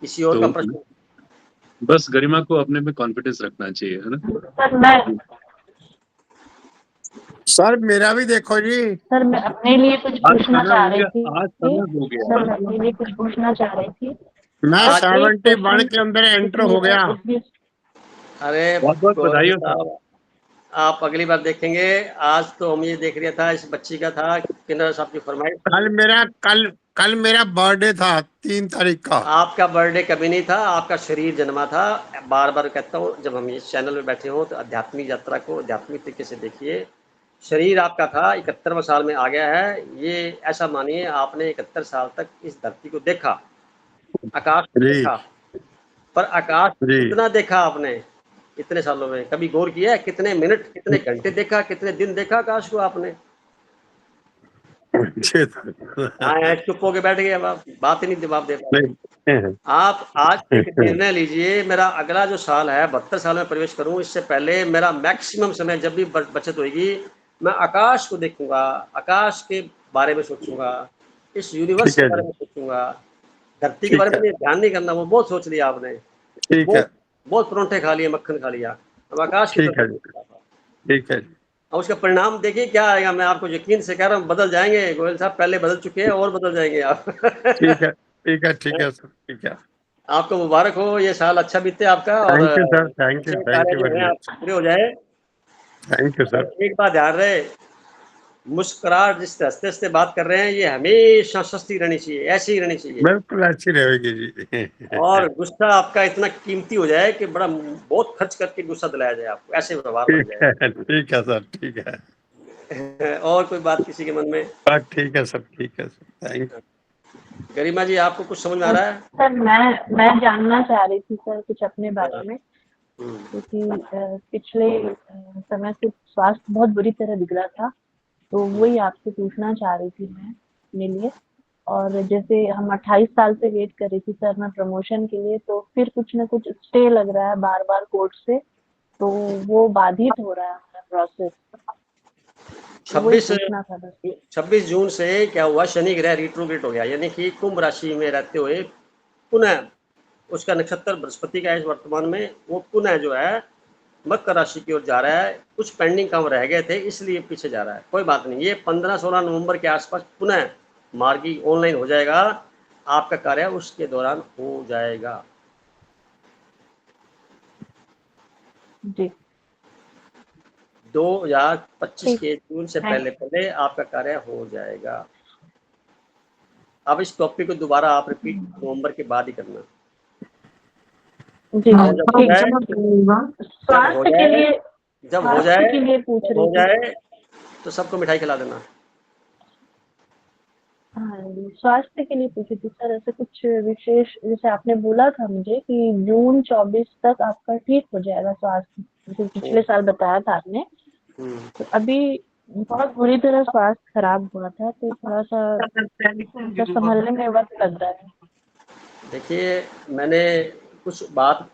किसी और तो का प्रश्न? बस गरिमा को अपने में कॉन्फिडेंस रखना चाहिए, है ना सर? मेरा भी देखो जी। सर मैं अपने लिए कुछ पूछना चाह रही थी। आज समय हो गया। सर मैं अपने लिए कुछ पूछना चाह रही थी। मैं आज 71 के अंदर एंटर हो गया। अरे बहुत बहुत बधाई हो साहब, आप अगली बार देखेंगे। आज तो हम ये देख रहा था, इस बच्ची का था किन्नर साहब की फरमाइश। कल मेरा बर्थडे था 3 तारीख का। आपका बर्थडे कभी नहीं था, आपका शरीर जन्मा था। बार बार कहता हूँ, जब हम इस चैनल में बैठे हों तो आध्यात्मिक यात्रा को आध्यात्मिक तरीके से देखिए। शरीर आपका था, 71वें साल में आ गया है। ये ऐसा मानिए आपने 71 साल तक इस धरती को देखा, आकाश को देखा, पर आकाश कितना देखा आपने इतने सालों में? कभी गौर किया है कितने मिनट, कितने घंटे देखा, कितने दिन देखा आकाश को आपने? हाँ, चुप होके बैठ गए, अब आप बात ही नहीं जवाब दे पाए। आप आज एक निर्णय लीजिए, मेरा अगला जो साल है 72 साल में प्रवेश करूं, इससे पहले मेरा मैक्सिमम समय जब भी बचत होगी, मैं आकाश को देखूंगा, आकाश के बारे में सोचूंगा, इस यूनिवर्स के बारे में सोचूंगा। धरती के बारे में ध्यान नहीं करना, वो बहुत सोच लिया आपने, बहुत परोंठे खा लिए, मक्खन खा लिया। अब आकाश की ठीक है। और उसका परिणाम देखिए क्या आएगा। मैं आपको यकीन से कह रहा हूँ, बदल जाएंगे गोयल साहब, पहले बदल चुके हैं और बदल जाएंगे आप। ठीक है सर, ठीक है। आपको मुबारक हो, ये साल अच्छा बीते आपका, और thank you sir, thank you very much. पूरे हो जाए। Thank you sir. एक बात ध्यान रहे, मुस्कुराहट जिस हंसते हंसते बात कर रहे हैं, ये हमेशा सस्ती रहनी चाहिए, ऐसी ही रहनी चाहिए। बिल्कुल अच्छी रहेगी जी। और गुस्सा आपका इतना कीमती हो जाए कि बड़ा बहुत खर्च करके गुस्सा दिलाया जाए आपको, ऐसे व्यवहार बन जाए। ठीक है सर, ठीक है। और कोई बात किसी के मन में? ठीक है सर, थैंक यू। गरिमा जी, आपको कुछ समझ में आ रहा है? सर मैं जानना चाह रही थी सर कुछ अपने बारे में, क्योंकि पिछले समय से स्वास्थ्य बहुत बुरी तरह बिगड़ा था, तो वही आपसे पूछना चाह रही थी मैं अपने लिए। और जैसे हम 28 साल से वेट कर रही थी सर मैं प्रमोशन के लिए, तो फिर कुछ ना कुछ स्टे लग रहा है बार-बार कोर्ट से, तो वो बाधित हो रहा है हमारा प्रोसेस। वही 26 पूछना था बस। 26 जून से क्या हुआ, शनि ग्रह रिट्रोग्रेड हो गया, यानी कि कुंभ राशि में रहते हुए पुनः उसका नक्षत्र बृहस्पति का है इस वर्तमान में, वो पुनः जो है मकर राशि की ओर जा रहा है। कुछ पेंडिंग काम रह गए थे इसलिए पीछे जा रहा है, कोई बात नहीं, ये 15-16 नवंबर के आसपास पुनः मार्गी ऑनलाइन हो जाएगा, आपका कार्य उसके दौरान हो जाएगा। जी 2025 ठीक के जून से थैंक पहले आपका कार्य हो जाएगा। अब इस टॉपिक को दोबारा आप रिपीट नवंबर के बाद ही करना। जी और जब हो ठीक जाए स्वास्थ्य के लिए जब हो स्वास्थ्य जाए के लिए पूछ जब रही हो थी। जाए तो सबको मिठाई खिला देना। हाँ जी, स्वास्थ्य के लिए पूछी थी सर, ऐसे कुछ विशेष जैसे आपने बोला था मुझे कि जून 24 तक आपका ठीक हो जाएगा स्वास्थ्य, जैसे पिछले साल बताया था आपने, तो अभी बहुत बुरी तरह स्वास्थ्य खराब हुआ था, तो थोड़ा-सा मतलब संभलने में वक़्त लग रहा है। देखिए, मैंने कुछ बात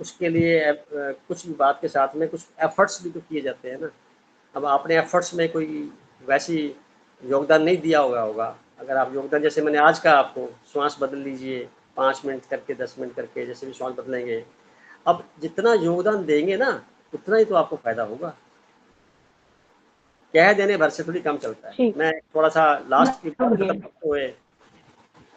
उसके लिए कुछ भी बात के साथ में कुछ एफर्ट्स भी तो किए जाते हैं ना। अब आपने एफर्ट्स में कोई वैसी योगदान नहीं दिया होगा। अगर आप योगदान, जैसे मैंने आज कहा आपको श्वास बदल लीजिए 5 मिनट करके 10 मिनट करके, जैसे भी श्वास बदलेंगे, अब जितना योगदान देंगे ना उतना ही तो आपको फायदा होगा। कह देने भर से थोड़ी काम चलता है। ठीक। मैं थोड़ा सा लास्ट की बात खत्म करते हुए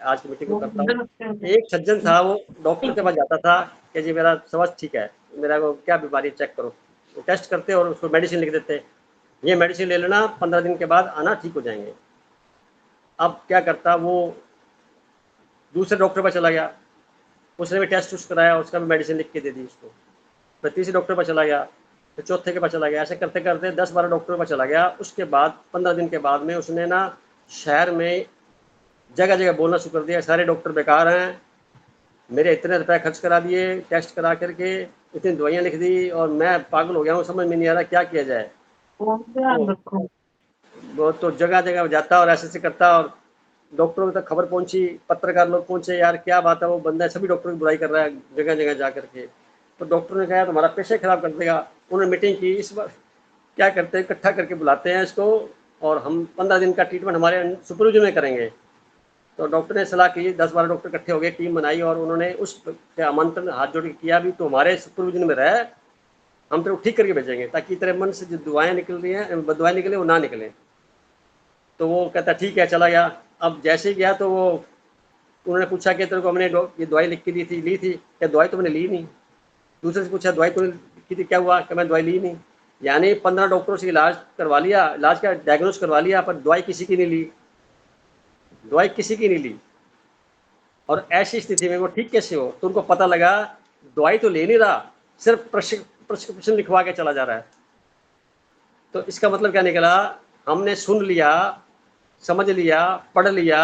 आज की मीटिंग को करता हूँ। एक सज्जन था, वो डॉक्टर के पास जाता था कि जी मेरा स्वास्थ्य ठीक है, मेरा को क्या बीमारी चेक करो, वो टेस्ट करते और उसको मेडिसिन लिख देते, ये मेडिसिन ले लेना 15 दिन के बाद आना, ठीक हो जाएंगे। अब क्या करता, वो दूसरे डॉक्टर पर चला गया, उसने भी टेस्ट उस कराया, उसका भी मेडिसिन लिख के दे दी उसको, फिर तीसरे डॉक्टर पर चला गया, फिर चौथे के पास चला गया, ऐसे करते करते 10-12 डॉक्टर पर चला गया। उसके बाद 15 दिन के बाद में उसने ना शहर में जगह जगह बोलना शुरू कर दिया, सारे डॉक्टर बेकार हैं, मेरे इतने रुपए खर्च करा दिए, टेस्ट करा करके इतनी दवाइयाँ लिख दी और मैं पागल हो गया हूँ, समझ में नहीं आ रहा क्या किया जाए। वो तो जगह जगह जाता और ऐसे करता, और डॉक्टरों तक खबर पहुंची, पत्रकार लोग पहुंचे, यार क्या बात है, वो बंदा सभी डॉक्टरों की बुराई कर रहा है जगह जगह जा करके। तो डॉक्टर ने कहा तुम्हारा पैसे खराब कर देगा। उन्होंने मीटिंग की, इस बार क्या करते हैं, इकट्ठा करके बुलाते हैं इसको और हम 15 दिन का ट्रीटमेंट हमारे सुपरविजन में करेंगे। तो डॉक्टर ने सलाह की, 10-12 डॉक्टर इकट्ठे हो गए, टीम बनाई और उन्होंने उस आमंत्रण हाथ जोड़ के किया भी तो हमारे सुपरविजन में रहे, हम तेरे को ठीक करके भेजेंगे, ताकि तेरे मन से जो दुआएं निकल रही हैं, बदुआएं निकले वो ना निकले। तो वो कहता ठीक है, चला गया। अब जैसे ही गया तो वो उन्होंने पूछा कि तेरे को हमने ये दवाई लिख के ली थी, क्या दवाई तो मैंने ली नहीं। दूसरे से पूछा दवाई तो लिखी थी, क्या हुआ, कि मैं दवाई ली नहीं। यानी 15 डॉक्टरों से इलाज करवा लिया, इलाज का डायग्नोज करवा लिया, पर दवाई किसी की नहीं ली, दवाई किसी की नहीं ली। और ऐसी स्थिति में वो ठीक कैसे हो, तो उनको पता लगा दवाई तो ले नहीं रहा, सिर्फ प्रिस्क्रिप्शन लिखवा के चला जा रहा है। तो इसका मतलब क्या निकला, हमने सुन लिया, समझ लिया, पढ़ लिया,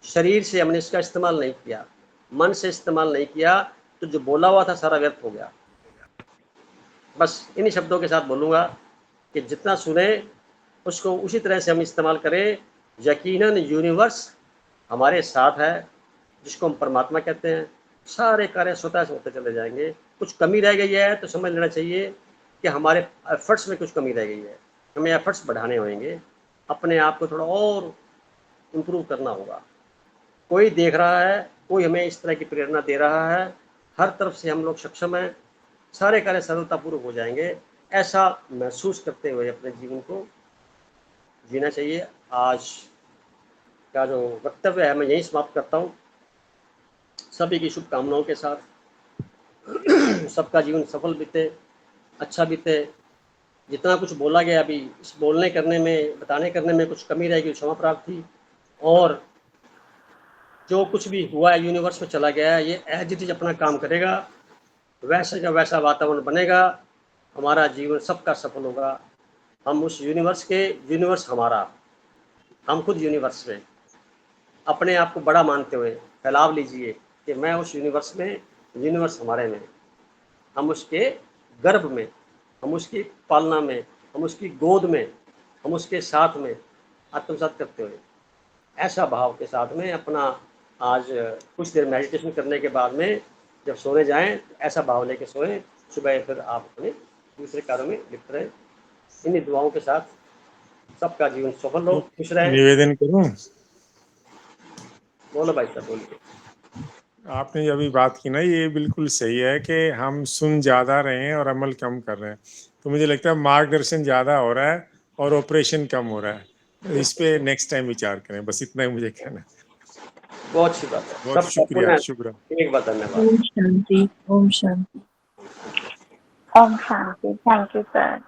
शरीर से हमने इसका इस्तेमाल नहीं किया, मन से इस्तेमाल नहीं किया, तो जो बोला हुआ था सारा व्यर्थ हो गया। बस इन्हीं शब्दों के साथ बोलूँगा कि जितना सुने उसको उसी तरह से हम इस्तेमाल करें। यकीनन यूनिवर्स हमारे साथ है, जिसको हम परमात्मा कहते हैं, सारे कार्य स्वतः से होते चले जाएंगे। कुछ कमी रह गई है तो समझ लेना चाहिए कि हमारे एफर्ट्स में कुछ कमी रह गई है, हमें एफर्ट्स बढ़ाने होंगे, अपने आप को थोड़ा और इम्प्रूव करना होगा। कोई देख रहा है, कोई हमें इस तरह की प्रेरणा दे रहा है, हर तरफ से हम लोग सक्षम हैं, सारे कार्य सरलतापूर्वक हो जाएंगे, ऐसा महसूस करते हुए अपने जीवन को जीना चाहिए। आज का जो वक्तव्य है मैं यहीं समाप्त करता हूँ, सभी की शुभकामनाओं के साथ। सबका जीवन सफल बीते, अच्छा बीते। जितना कुछ बोला गया अभी, इस बोलने करने में, बताने करने में कुछ कमी रहेगी, क्षमा प्रार्थी। और जो कुछ भी हुआ है यूनिवर्स में चला गया है, ये एज इट इज अपना काम करेगा, वैसे का वैसा वातावरण बनेगा, हमारा जीवन सबका सफल होगा। हम उस यूनिवर्स के, यूनिवर्स हमारा, हम खुद यूनिवर्स में, अपने आप को बड़ा मानते हुए फैलाव लीजिए कि मैं उस यूनिवर्स में, यूनिवर्स हमारे में, हम उसके गर्भ में, हम उसकी पालना में, हम उसकी गोद में, हम उसके साथ में आत्मसात करते हुए ऐसा भाव के साथ में अपना आज कुछ देर मेडिटेशन करने के बाद में जब सोने जाएं ऐसा भाव लेके सोएं, सुबह फिर आप अपने दूसरे कार्यों में लिप्त रहें। इन्हीं दुआओं के साथ सबका जीवन सफल हो, खुश रहे। निवेदन करूं? बोलो भाई साहब, बोलिए। आपने जो अभी बात की ना, ये बिल्कुल सही है कि हम सुन ज्यादा रहे हैं और अमल कम कर रहे हैं। तो मुझे लगता है मार्गदर्शन ज्यादा हो रहा है और ऑपरेशन कम हो रहा है। तो इस पे नेक्स्ट टाइम विचार करें, बस इतना ही मुझे कहना है। बहुत अच्छी बात है। बहुत सब शुक्रिया, शुक्रिया। एक बार धन्यवाद। ओम शांति, ओम शांति। ओम शांति। Thank you sir.